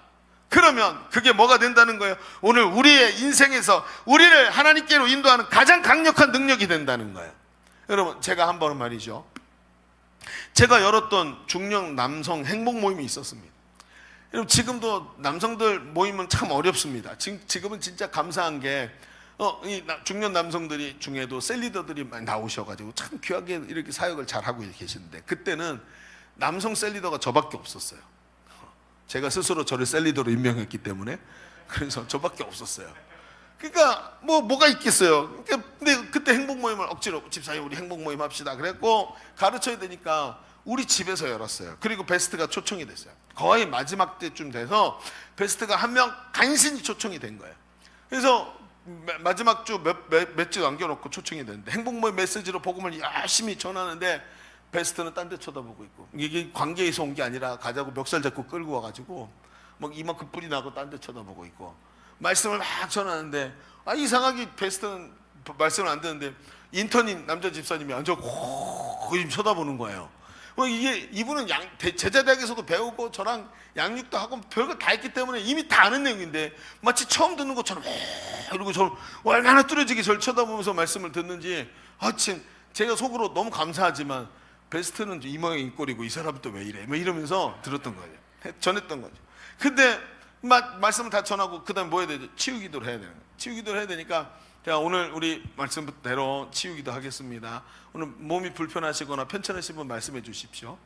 그러면 그게 뭐가 된다는 거예요? 오늘 우리의 인생에서 우리를 하나님께로 인도하는 가장 강력한 능력이 된다는 거예요. 여러분, 제가 한 번은 말이죠, 제가 열었던 중년 남성 행복 모임이 있었습니다. 여러분, 지금도 남성들 모임은 참 어렵습니다. 지금은 진짜 감사한 게 이 중년 남성들이 중에도 셀리더들이 많이 나오셔가지고 참 귀하게 이렇게 사역을 잘 하고 계시는데, 그때는 남성 셀리더가 저밖에 없었어요. 제가 스스로 저를 셀리더로 임명했기 때문에. 그래서 저밖에 없었어요. 그러니까 뭐가 있겠어요. 근데 그때 행복 모임을 억지로, 집사님 우리 행복 모임 합시다 그랬고, 가르쳐야 되니까 우리 집에서 열었어요. 그리고 베스트가 초청이 됐어요. 거의 마지막 때쯤 돼서 베스트가 한 명 간신히 초청이 된 거예요. 그래서 마지막 주 몇 주 남겨놓고 초청이 됐는데, 행복 모임 메시지로 복음을 열심히 전하는데 베스트는 딴 데 쳐다보고 있고, 이게 관계에서 온 게 아니라 가자고 멱살 잡고 끌고 와가지고 막 이만큼 뿔이 나고 딴 데 쳐다보고 있고, 말씀을 막 전하는데 이상하게 베스트는 말씀을 안 듣는데 인턴인 남자 집사님이 앉아 고이 쳐다보는 거예요. 이분은 제자대학에서도 배우고 저랑 양육도 하고 별거 다 했기 때문에 이미 다 아는 내용인데 마치 처음 듣는 것처럼 이러고 저를 얼마나 뚜렷하게 저를 쳐다보면서 말씀을 듣는지, 참 제가 속으로 너무 감사하지만 베스트는 이 모양 이 꼴이고 이 사람은 또 왜 이래 이러면서 들었던 거예요. 전했던 거죠. 근데 말씀을 다 전하고 그 다음에 뭐 해야 되죠? 치유기도를 해야 되는 거예요. 치유기도를 해야 되니까 자, 오늘 우리 말씀대로 치유기도 하겠습니다. 오늘 몸이 불편하시거나 편찮으신 분 말씀해 주십시오.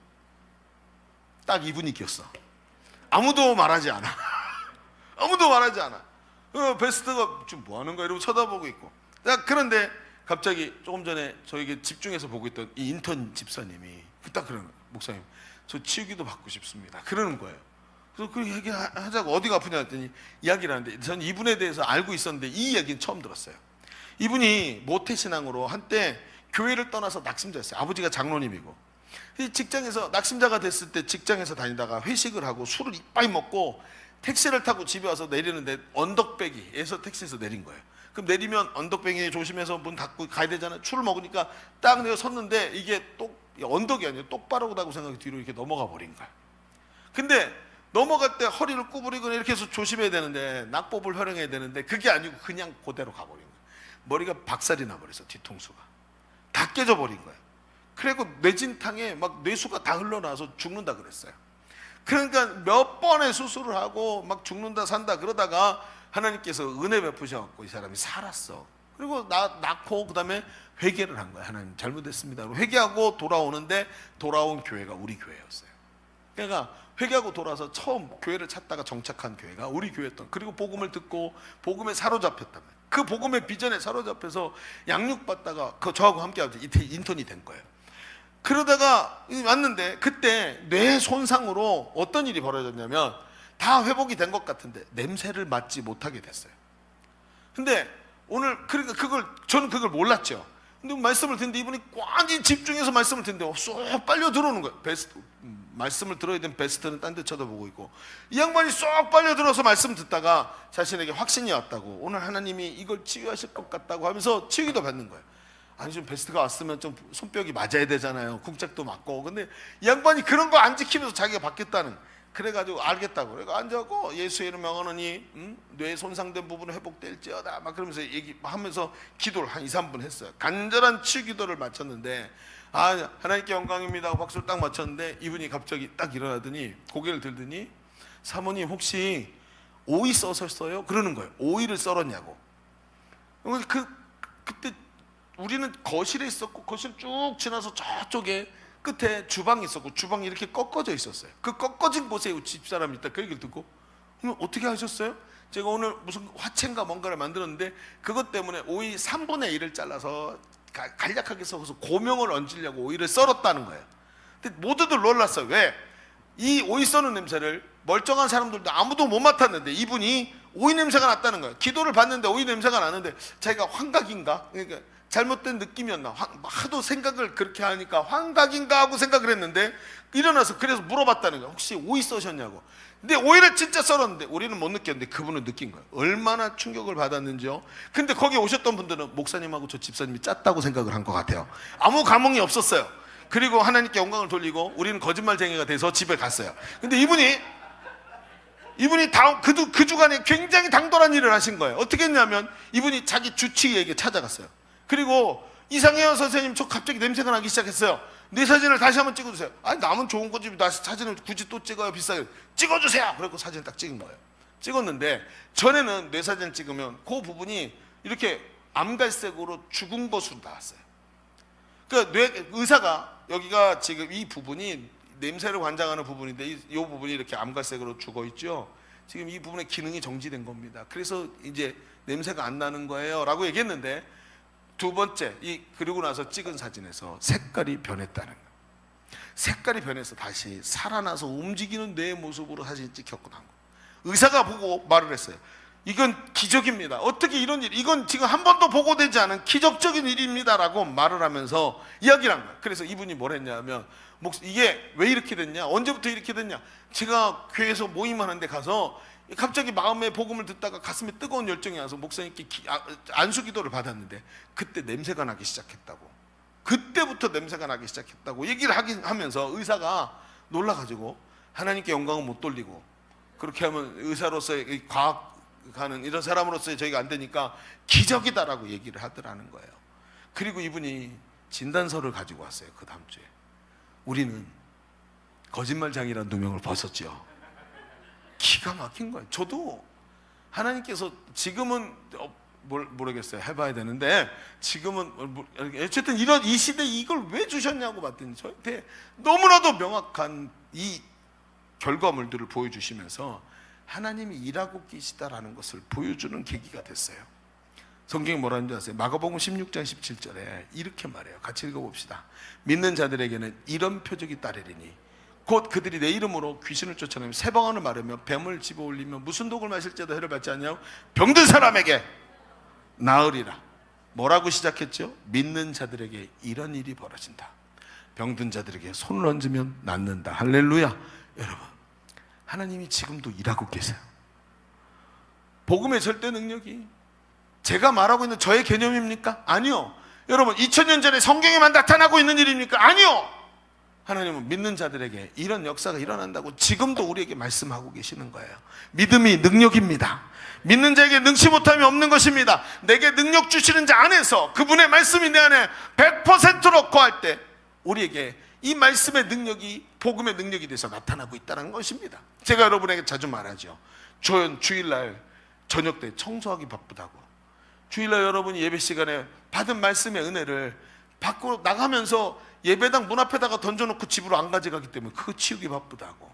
딱 이분이 꼈어. 아무도 말하지 않아. 아무도 말하지 않아. 베스트가 지금 뭐 하는 거야 이러고 쳐다보고 있고. 자, 그런데 갑자기 조금 전에 저에게 집중해서 보고 있던 이 인턴 집사님이 딱 그러는 거예요. 목사님, 저 치유기도 받고 싶습니다. 그러는 거예요. 그래서 그 얘기 하자고, 어디가 아프냐 했더니 이야기를 하는데, 저는 이분에 대해서 알고 있었는데 이 이야기는 처음 들었어요. 이분이 모태신앙으로 한때 교회를 떠나서 낙심자였어요. 아버지가 장로님이고, 직장에서 낙심자가 됐을 때 직장에서 다니다가 회식을 하고 술을 이빨 먹고 택시를 타고 집에 와서 내리는데 언덕배기에서 택시에서 내린 거예요. 그럼 내리면 언덕배기 조심해서 문 닫고 가야 되잖아요. 술을 먹으니까 딱 내가 섰는데 이게 언덕이 아니에요. 똑바로다고 생각이 뒤로 이렇게 넘어가 버린 거야. 근데 넘어갈 때 허리를 구부리거나 이렇게 해서 조심해야 되는데, 낙법을 활용해야 되는데 그게 아니고 그냥 그대로 가버린 거예요. 머리가 박살이 나버려서 뒤통수가 다 깨져버린 거예요. 그리고 뇌진탕에 막 뇌수가 다 흘러나와서 죽는다 그랬어요. 그러니까 몇 번의 수술을 하고 막 죽는다 산다 그러다가 하나님께서 은혜 베푸셔갖고 이 사람이 살았어. 그리고 낳고 그 다음에 회개를 한 거야. 하나님 잘못했습니다. 회개하고 돌아오는데 돌아온 교회가 우리 교회였어요. 그러니까 회개하고 돌아서 처음 교회를 찾다가 정착한 교회가 우리 교회였던, 그리고 복음을 듣고 복음에 사로잡혔다면 그 복음의 비전에 사로잡혀서 양육받다가 저하고 함께 인턴이 된 거예요. 그러다가 왔는데 그때 뇌 손상으로 어떤 일이 벌어졌냐면, 다 회복이 된 것 같은데 냄새를 맡지 못하게 됐어요. 근데 오늘 그러니까 저는 그걸 몰랐죠. 근데 말씀을 듣는데 이분이 완전히 집중해서 말씀을 듣는데 쏙 빨려 들어오는 거예요. 말씀을 들어야 되는 베스트는 딴 데 쳐다보고 있고, 이 양반이 쏙 빨려 들어서 말씀 듣다가 자신에게 확신이 왔다고, 오늘 하나님이 이걸 치유하실 것 같다고 하면서 치유기도 받는 거예요. 아니, 좀 베스트가 왔으면 좀 손뼉이 맞아야 되잖아요. 국작도 맞고. 근데 이 양반이 그런 거 안 지키면서 자기가 받겠다는, 그래가지고 알겠다고 그래가 앉아고 예수의 이름 명하노니 뇌 손상된 부분은 회복될지어다 막 그러면서 얘기하면서 기도를 한 2, 3분 했어요. 간절한 치유기도를 마쳤는데, 하나님께 영광입니다 하고 박수를 딱 맞췄는데 이분이 갑자기 딱 일어나더니 고개를 들더니, 사모님 혹시 오이 써셨어요? 그러는 거예요. 오이를 썰었냐고. 그때 우리는 거실에 있었고, 거실 쭉 지나서 저쪽에 끝에 주방이 있었고, 주방이 이렇게 꺾어져 있었어요. 그 꺾어진 곳에 집사람이 있다. 그 얘기를 듣고, 어떻게 하셨어요? 제가 오늘 무슨 화채인가 뭔가를 만들었는데 그것 때문에 오이 3분의 1을 잘라서 간략하게 썰어서 고명을 얹으려고 오이를 썰었다는 거예요. 근데 모두들 놀랐어요. 왜? 이 오이 써는 냄새를 멀쩡한 사람들도 아무도 못 맡았는데 이분이 오이 냄새가 났다는 거예요. 기도를 받는데 오이 냄새가 나는데 자기가 환각인가? 그러니까 잘못된 느낌이었나? 하도 생각을 그렇게 하니까 환각인가 하고 생각을 했는데 일어나서 그래서 물어봤다는 거예요. 혹시 오이 써셨냐고. 근데 오이를 진짜 썰었는데 우리는 못 느꼈는데 그분은 느낀 거예요. 얼마나 충격을 받았는지요. 근데 거기 오셨던 분들은 목사님하고 저 집사님이 짰다고 생각을 한 것 같아요. 아무 감흥이 없었어요. 그리고 하나님께 영광을 돌리고 우리는 거짓말쟁이가 돼서 집에 갔어요. 근데 이분이 그 주간에 굉장히 당돌한 일을 하신 거예요. 어떻게 했냐면 이분이 자기 주치의에게 찾아갔어요. 그리고 이상해요 선생님, 저 갑자기 냄새가 나기 시작했어요. 내 사진을 다시 한번 찍어주세요. 아니 남은 좋은 거지 나 사진을 굳이 또 찍어요, 비싸게. 찍어주세요. 그래서 사진을 딱 찍은 거예요. 찍었는데 전에는 뇌 사진 찍으면 그 부분이 이렇게 암갈색으로 죽은 것으로 나왔어요. 그러니까 의사가 여기가 지금 이 부분이 냄새를 관장하는 부분인데 이 부분이 이렇게 암갈색으로 죽어 있죠. 지금 이 부분의 기능이 정지된 겁니다. 그래서 이제 냄새가 안 나는 거예요 라고 얘기했는데, 두 번째 그리고 나서 찍은 사진에서 색깔이 변했다는 거예요. 색깔이 변해서 다시 살아나서 움직이는 뇌의 모습으로 사진이 찍혔고 난 거예요. 의사가 보고 말을 했어요. 이건 기적입니다. 어떻게 이런 일, 이건 지금 한 번도 보고되지 않은 기적적인 일입니다 라고 말을 하면서 이야기를 한 거예요. 그래서 이분이 뭘 했냐면, 이게 왜 이렇게 됐냐, 언제부터 이렇게 됐냐, 제가 교회에서 모임하는 데 가서 갑자기 마음에 복음을 듣다가 가슴에 뜨거운 열정이 와서 목사님께 안수 기도를 받았는데 그때 냄새가 나기 시작했다고, 그때부터 냄새가 나기 시작했다고 얘기를 하면서 의사가 놀라가지고 하나님께 영광을 못 돌리고, 그렇게 하면 의사로서의 과학하는 이런 사람으로서의 저희가 안 되니까 기적이다라고 얘기를 하더라는 거예요. 그리고 이분이 진단서를 가지고 왔어요. 그 다음 주에 우리는 거짓말장이라는 누명을 벗었죠. 기가 막힌 거예요. 저도 하나님께서 지금은 모르겠어요. 해봐야 되는데 지금은 어쨌든 이런 이 시대에 이걸 왜 주셨냐고 봤더니 저한테 너무나도 명확한 이 결과물들을 보여주시면서 하나님이 일하고 계시다라는 것을 보여주는 계기가 됐어요. 성경이 뭐라는 줄 아세요? 마가복음 16장 17절에 이렇게 말해요. 같이 읽어봅시다. 믿는 자들에게는 이런 표적이 따르리니 곧 그들이 내 이름으로 귀신을 쫓아내며 새 방언을 말하며 뱀을 집어올리며 무슨 독을 마실지라도 해를 받지 않냐고 병든 사람에게 나으리라. 뭐라고 시작했죠? 믿는 자들에게 이런 일이 벌어진다. 병든 자들에게 손을 얹으면 낫는다. 할렐루야. 여러분, 하나님이 지금도 일하고 계세요. 복음의 절대 능력이 제가 말하고 있는 저의 개념입니까? 아니요. 여러분, 2000년 전에 성경에만 나타나고 있는 일입니까? 아니요. 하나님은 믿는 자들에게 이런 역사가 일어난다고 지금도 우리에게 말씀하고 계시는 거예요. 믿음이 능력입니다. 믿는 자에게 능치 못함이 없는 것입니다. 내게 능력 주시는 자 안에서 그분의 말씀이 내 안에 100%로 거할 때 우리에게 이 말씀의 능력이 복음의 능력이 돼서 나타나고 있다는 것입니다. 제가 여러분에게 자주 말하죠. 저는 주일날 저녁 때 청소하기 바쁘다고. 주일날 여러분이 예배 시간에 받은 말씀의 은혜를 밖으로 나가면서 예배당 문 앞에다가 던져놓고 집으로 안 가져가기 때문에 그거 치우기 바쁘다고.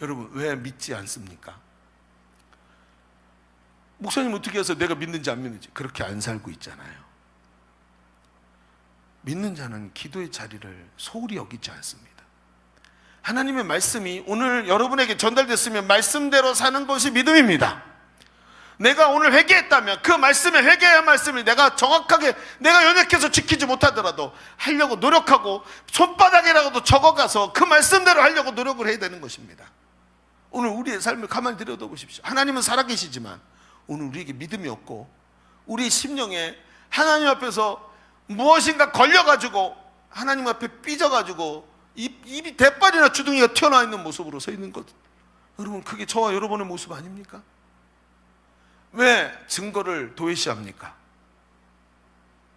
여러분, 왜 믿지 않습니까? 목사님 어떻게 해서 내가 믿는지 안 믿는지 그렇게 안 살고 있잖아요. 믿는 자는 기도의 자리를 소홀히 여기지 않습니다. 하나님의 말씀이 오늘 여러분에게 전달됐으면 말씀대로 사는 것이 믿음입니다. 내가 오늘 회개했다면 그 말씀에 회개할 말씀을 내가 정확하게 내가 연약해서 지키지 못하더라도 하려고 노력하고 손바닥이라고도 적어가서 그 말씀대로 하려고 노력을 해야 되는 것입니다. 오늘 우리의 삶을 가만히 들여다보십시오. 하나님은 살아계시지만 오늘 우리에게 믿음이 없고 우리 심령에 하나님 앞에서 무엇인가 걸려가지고 하나님 앞에 삐져가지고 입이 대빨이나 주둥이가 튀어나와 있는 모습으로 서 있는 것, 여러분 그게 저와 여러분의 모습 아닙니까? 왜 증거를 도외시합니까?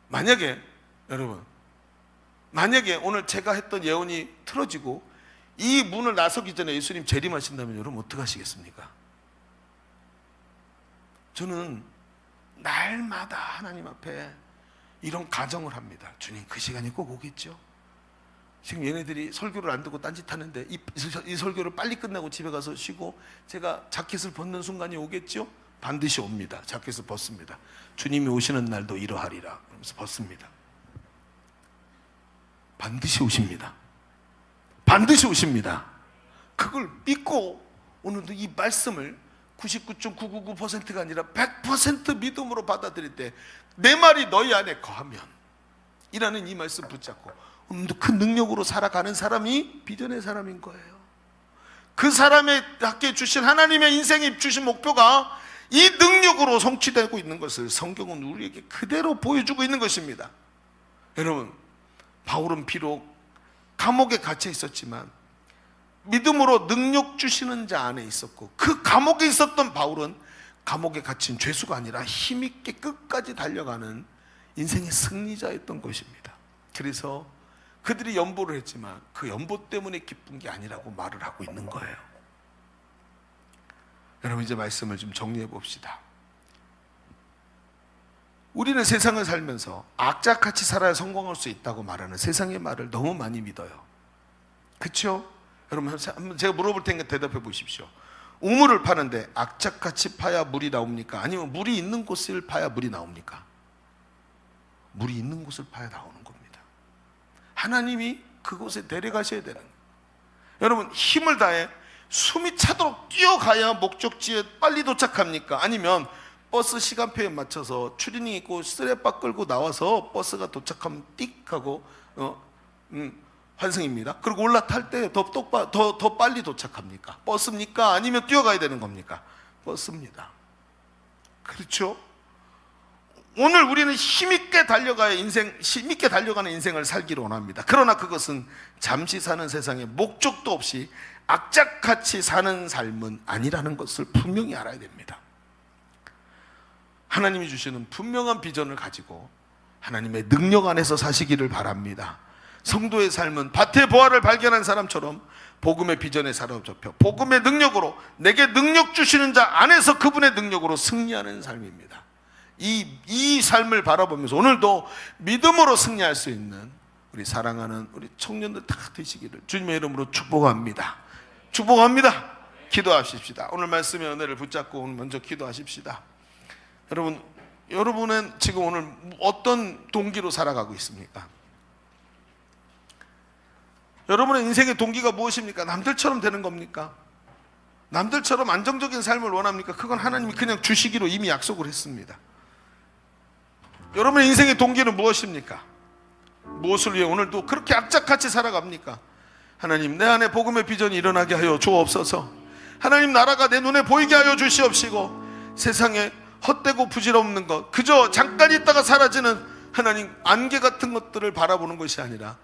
만약에 여러분, 만약에 오늘 제가 했던 예언이 틀어지고 이 문을 나서기 전에 예수님 재림하신다면 여러분 어떻게 하시겠습니까? 저는 날마다 하나님 앞에 이런 가정을 합니다. 주님 그 시간이 꼭 오겠죠? 지금 얘네들이 설교를 안 듣고 딴짓하는데 이 설교를 빨리 끝나고 집에 가서 쉬고 제가 자켓을 벗는 순간이 오겠죠? 반드시 옵니다. 자켓을 벗습니다. 주님이 오시는 날도 이러하리라 그러면서 벗습니다. 반드시 오십니다. 반드시 오십니다. 그걸 믿고 오늘도 이 말씀을 99.999%가 아니라 100% 믿음으로 받아들일 때 내 말이 너희 안에 거하면 이라는 이 말씀 붙잡고 오늘도 그 능력으로 살아가는 사람이 비전의 사람인 거예요. 그 사람에게 주신 하나님의 인생에 주신 목표가 이 능력으로 성취되고 있는 것을 성경은 우리에게 그대로 보여주고 있는 것입니다. 여러분, 바울은 비록 감옥에 갇혀 있었지만 믿음으로 능력 주시는 자 안에 있었고 그 감옥에 있었던 바울은 감옥에 갇힌 죄수가 아니라 힘있게 끝까지 달려가는 인생의 승리자였던 것입니다. 그래서 그들이 연보를 했지만 그 연보 때문에 기쁜 게 아니라고 말을 하고 있는 거예요. 여러분, 이제 말씀을 좀 정리해 봅시다. 우리는 세상을 살면서 악착같이 살아야 성공할 수 있다고 말하는 세상의 말을 너무 많이 믿어요. 그렇죠? 여러분, 한번 제가 물어볼 테니까 대답해 보십시오. 우물을 파는데 악착같이 파야 물이 나옵니까? 아니면 물이 있는 곳을 파야 물이 나옵니까? 물이 있는 곳을 파야 나오는 겁니다. 하나님이 그곳에 데려가셔야 되는 거예요. 여러분, 힘을 다해 숨이 차도록 뛰어가야 목적지에 빨리 도착합니까? 아니면 버스 시간표에 맞춰서 추리닝 입고 쓰레빠 끌고 나와서 버스가 도착하면 띡 하고 환승입니다. 그리고 올라탈 때 더 빨리 도착합니까? 버스입니까? 아니면 뛰어가야 되는 겁니까? 버스입니다. 그렇죠? 오늘 우리는 힘있게 달려가는 인생을 살기를 원합니다. 그러나 그것은 잠시 사는 세상에 목적도 없이 악착같이 사는 삶은 아니라는 것을 분명히 알아야 됩니다. 하나님이 주시는 분명한 비전을 가지고 하나님의 능력 안에서 사시기를 바랍니다. 성도의 삶은 밭의 보화를 발견한 사람처럼 복음의 비전에 사로잡혀 복음의 능력으로, 내게 능력 주시는 자 안에서 그분의 능력으로 승리하는 삶입니다. 이 삶을 바라보면서 오늘도 믿음으로 승리할 수 있는 우리 사랑하는 우리 청년들 다 되시기를 주님의 이름으로 축복합니다. 축복합니다. 기도하십시다. 오늘 말씀의 은혜를 붙잡고 오늘 먼저 기도하십시다. 여러분은 지금 오늘 어떤 동기로 살아가고 있습니까? 여러분의 인생의 동기가 무엇입니까? 남들처럼 되는 겁니까? 남들처럼 안정적인 삶을 원합니까? 그건 하나님이 그냥 주시기로 이미 약속을 했습니다. 여러분의 인생의 동기는 무엇입니까? 무엇을 위해 오늘도 그렇게 악착같이 살아갑니까? 하나님, 내 안에 복음의 비전이 일어나게 하여 주옵소서. 하나님, 나라가 내 눈에 보이게 하여 주시옵시고, 세상에 헛되고 부질없는 것, 그저 잠깐 있다가 사라지는 하나님 안개 같은 것들을 바라보는 것이 아니라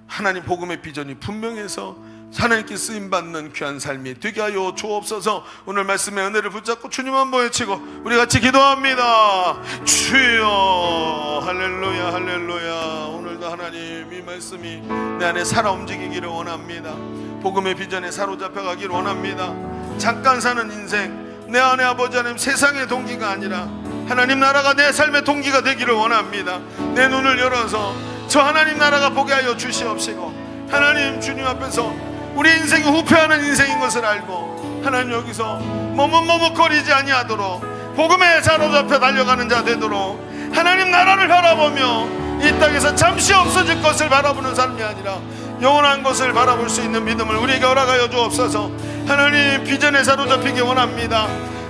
하나님 복음의 비전이 분명해서 하나님께 쓰임받는 귀한 삶이 되게 하여 주옵소서. 오늘 말씀의 은혜를 붙잡고 주님 한번 외치고 우리 같이 기도합니다. 주여, 할렐루야, 할렐루야. 오늘도 하나님 이 말씀이 내 안에 살아 움직이기를 원합니다. 복음의 비전에 사로잡혀 가기를 원합니다. 잠깐 사는 인생, 내 안에 아버지 하나님 세상의 동기가 아니라 하나님 나라가 내 삶의 동기가 되기를 원합니다. 내 눈을 열어서 저 하나님 나라가 보게 하여 주시옵시고, 하나님 주님 앞에서 우리 인생이 후퇴하는 인생인 것을 알고 하나님 여기서 머뭇머뭇거리지 아니하도록 복음에 사로잡혀 달려가는 자 되도록 하나님 나라를 바라보며 이 땅에서 잠시 없어질 것을 바라보는 삶이 아니라 영원한 것을 바라볼 수 있는 믿음을 우리에게 허락하여 주옵소서. 하나님 비전에 사로잡히기 원합니다.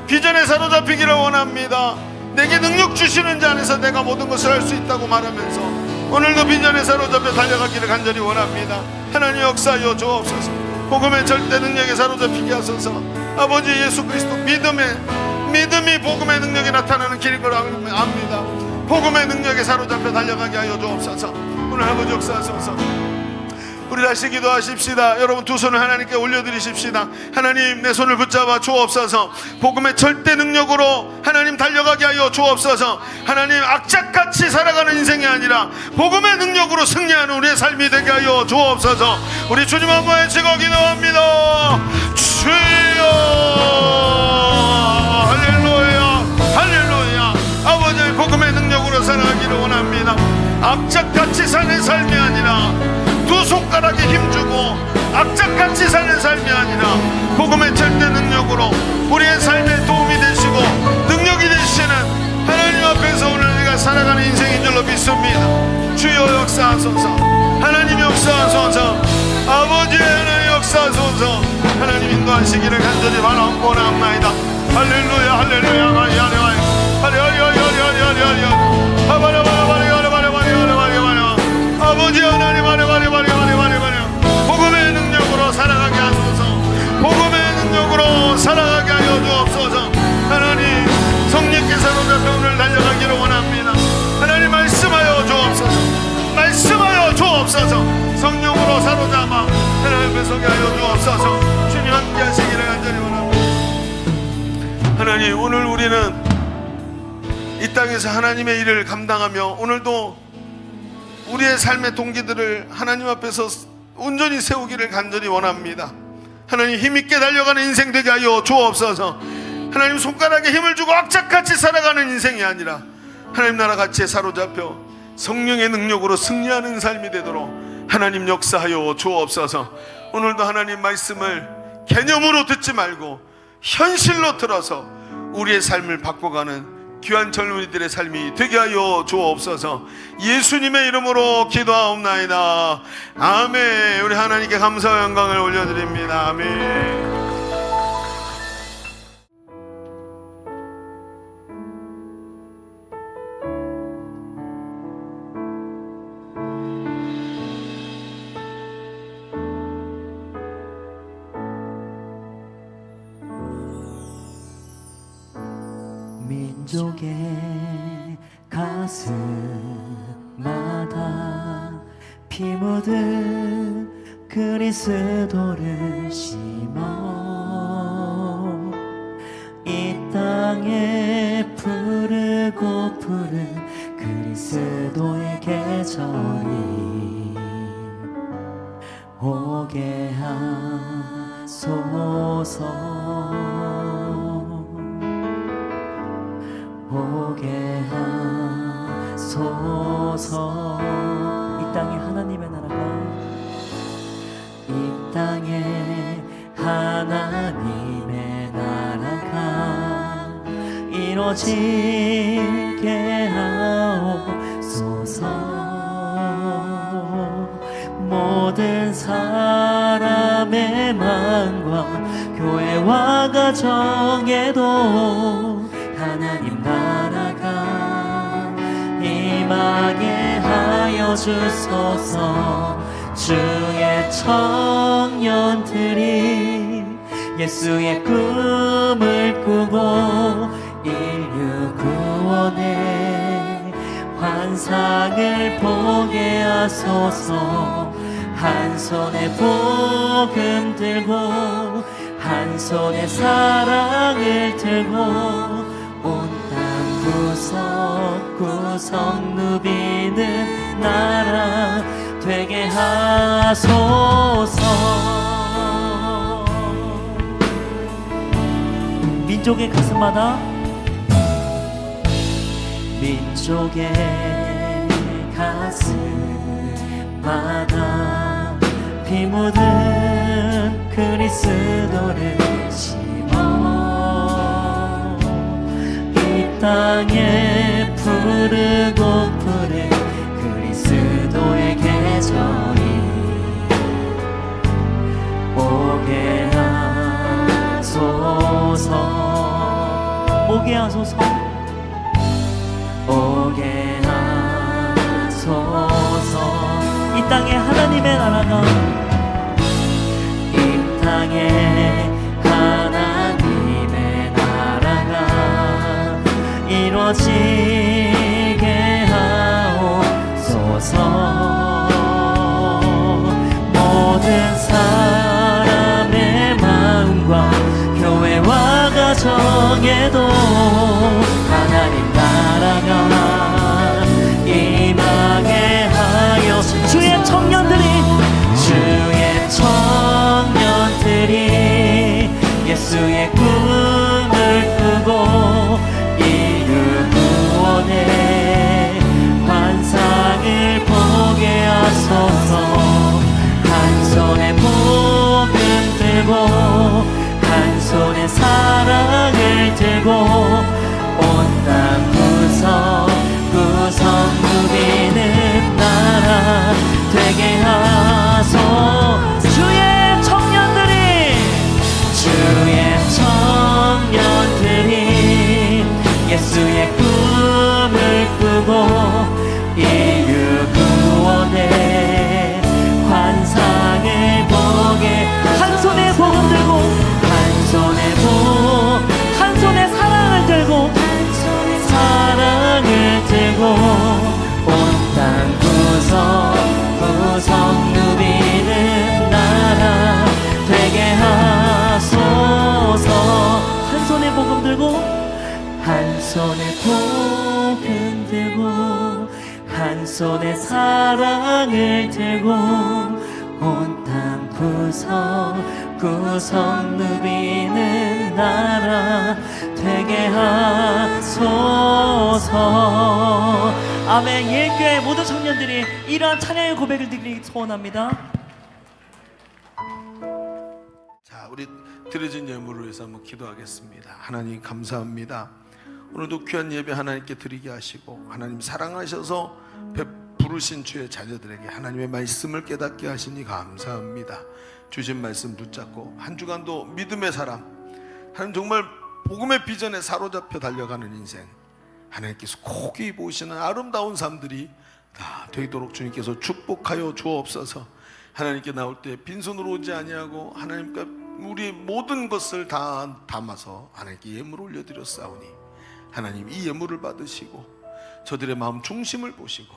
비전에 사로잡히기를 원합니다. 내게 능력 주시는 자 안에서 내가 모든 것을 할 수 있다고 말하면서 오늘도 비전에 사로잡혀 달려가기를 간절히 원합니다. 하나님 역사하여 주옵소서. 복음의 절대 능력에 사로잡히게 하소서. 아버지 예수 그리스도 믿음이 복음의 능력에 나타나는 길인 걸 압니다. 복음의 능력에 사로잡혀 달려가게 하여 주옵소서. 오늘 아버지 역사하소서. 우리 다시 기도하십시다. 여러분 두 손을 하나님께 올려드리십시다. 하나님 내 손을 붙잡아 주옵소서. 복음의 절대 능력으로 하나님 달려가게 하여 주옵소서. 하나님 악착같이 살아가는 인생이 아니라 복음의 능력으로 승리하는 우리의 삶이 되게 하여 주옵소서. 우리 주님 한번 외치고 기도합니다. 주여, 할렐루야, 할렐루야. 아버지의 복음의 능력으로 살아가기를 원합니다. 악착같이 사는 삶이 아니라 두 손가락에 힘주고 악착같이 사는 삶이 아니라 복음의 절대 능력으로 우리의 삶에 도움이 되시고 능력이 되시는 하나님 앞에서 오늘 우리가 살아가는 인생인 줄로 믿습니다. 주여 역사하소서. 하나님 역사하소서. 아버지의 하나님 역사하소서. 하나님 인도하시기를 간절히 바라옵고 원합나이다. 할렐루야, 할렐루야, 할렐루야, 할렐루야. 아버지 하나님 복음의 능력으로 살아가게 하소서. 복음의 능력으로 살아가게 하여 주옵소서. 하나님 성령께 사로잡혀 오늘 달려가기를 원합니다. 하나님 말씀하여 주옵소서. 말씀하여 주옵소서. 성령으로 사로잡아 하나님 뱃속에 하여 주옵소서. 주님 함께 하시기를 간절히 원합니다. 하나님 오늘 우리는 이 땅에서 하나님의 일을 감당하며 오늘도 우리의 삶의 동기들을 하나님 앞에서 온전히 세우기를 간절히 원합니다. 하나님, 힘있게 달려가는 인생 되게 하여 주옵소서. 하나님, 손가락에 힘을 주고 악착같이 살아가는 인생이 아니라 하나님 나라 가치에 사로잡혀 성령의 능력으로 승리하는 삶이 되도록 하나님 역사하여 주옵소서. 오늘도 하나님 말씀을 개념으로 듣지 말고 현실로 들어서 우리의 삶을 바꿔가는 귀한 젊은이들의 삶이 되게 하여 주옵소서. 예수님의 이름으로 기도하옵나이다. 아멘. 우리 하나님께 감사와 영광을 올려드립니다. 아멘. 민족의 가슴마다 피 묻은 그리스도를 심어 이 땅에 푸르고 푸른 그리스도의 계절이 오게 하소서. 오게 하소서. 이 땅에 하나님의 나라가, 이 땅에 하나님의 나라가 이루어지게 하옵소서. 모든 사람의 마음과 교회와 가정에도 하나님 나라가 임하게 하여 주소서. 주의 청년들이 예수의 꿈을 꾸고 인류 구원의 환상을 보게 하소서. 한 손에 복음 들고 한 손에 사랑을 들고 온 땅 구석구석 누비는 나라 되게 하소서. 민족의 가슴마다, 민족의 가슴마다 피 묻은 그리스도를 심어 이 땅에 푸르고 푸른 그리스도의 계절이 오게 하소서. 오게 하소서. 오게 하소서. 이 땅에 하나님의 나라가, 이 땅에 하나님의 나라가 이루어지게 하옵소서. 모든 사람의 마음과 교회와 가정에도 하나님 나라가 임하게 하여 주의 청년들이 예수의 꿈을 꾸고 인류 구원의 환상을 보게 하소서. 한 손에 복음 들고 한 손에 사랑을 들고 온 땅 구석구석 누비는 나라 되게 하소서. 주의 청년들이 예수의 꿈을 꾸고 인류 구원의 환상을 보게 한 손에 복음 들고 한 손에 사랑을 들고 온 땅 구석구석 누비는 나라 되게 하소서. 한 손에 복음 들고 한 손에 복음 손에 사랑을 들고 온 땅 구석구석 누비는 나라 되게 하소서. 아멘. 예교회 모든 청년들이 이러한 찬양의 고백을 드리기 소원합니다. 자, 우리 드려진 예물을 위해서 한번 기도하겠습니다. 하나님 감사합니다. 오늘도 귀한 예배 하나님께 드리게 하시고 하나님 사랑하셔서 부르신 주의 자녀들에게 하나님의 말씀을 깨닫게 하시니 감사합니다. 주신 말씀 붙잡고 한 주간도 믿음의 사람, 하나님 정말 복음의 비전에 사로잡혀 달려가는 인생, 하나님께서 고기 보시는 아름다운 삶들이 다 되도록 주님께서 축복하여 주옵소서. 하나님께 나올 때 빈손으로 오지 아니하고 하나님께 우리 모든 것을 다 담아서 하나님께 예물을 올려드렸사오니 하나님 이 예물을 받으시고 저들의 마음 중심을 보시고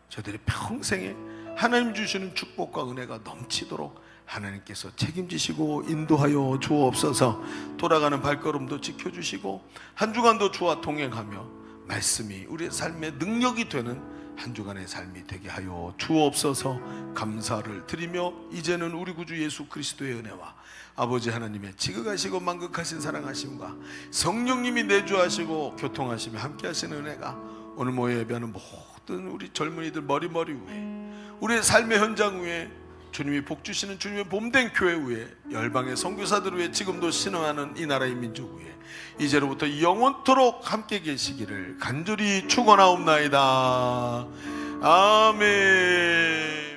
저들의 평생에 하나님 주시는 축복과 은혜가 넘치도록 하나님께서 책임지시고 인도하여 주옵소서. 돌아가는 발걸음도 지켜주시고 한 주간도 주와 동행하며 말씀이 우리의 삶의 능력이 되는 한 주간의 삶이 되게 하여 주옵소서. 감사를 드리며 이제는 우리 구주 예수 그리스도의 은혜와 아버지 하나님의 지극하시고 만극하신 사랑하심과 성령님이 내주하시고 교통하시며 함께하시는 은혜가 오늘 모여 예배하는 모든 우리 젊은이들 머리머리 위에 우리의 삶의 현장 위에 주님이 복주시는 주님의 봄된 교회 위에 열방의 선교사들 위에 지금도 신앙하는 이 나라의 민족 위에 이제로부터 영원토록 함께 계시기를 간절히 축원하옵나이다. 아멘.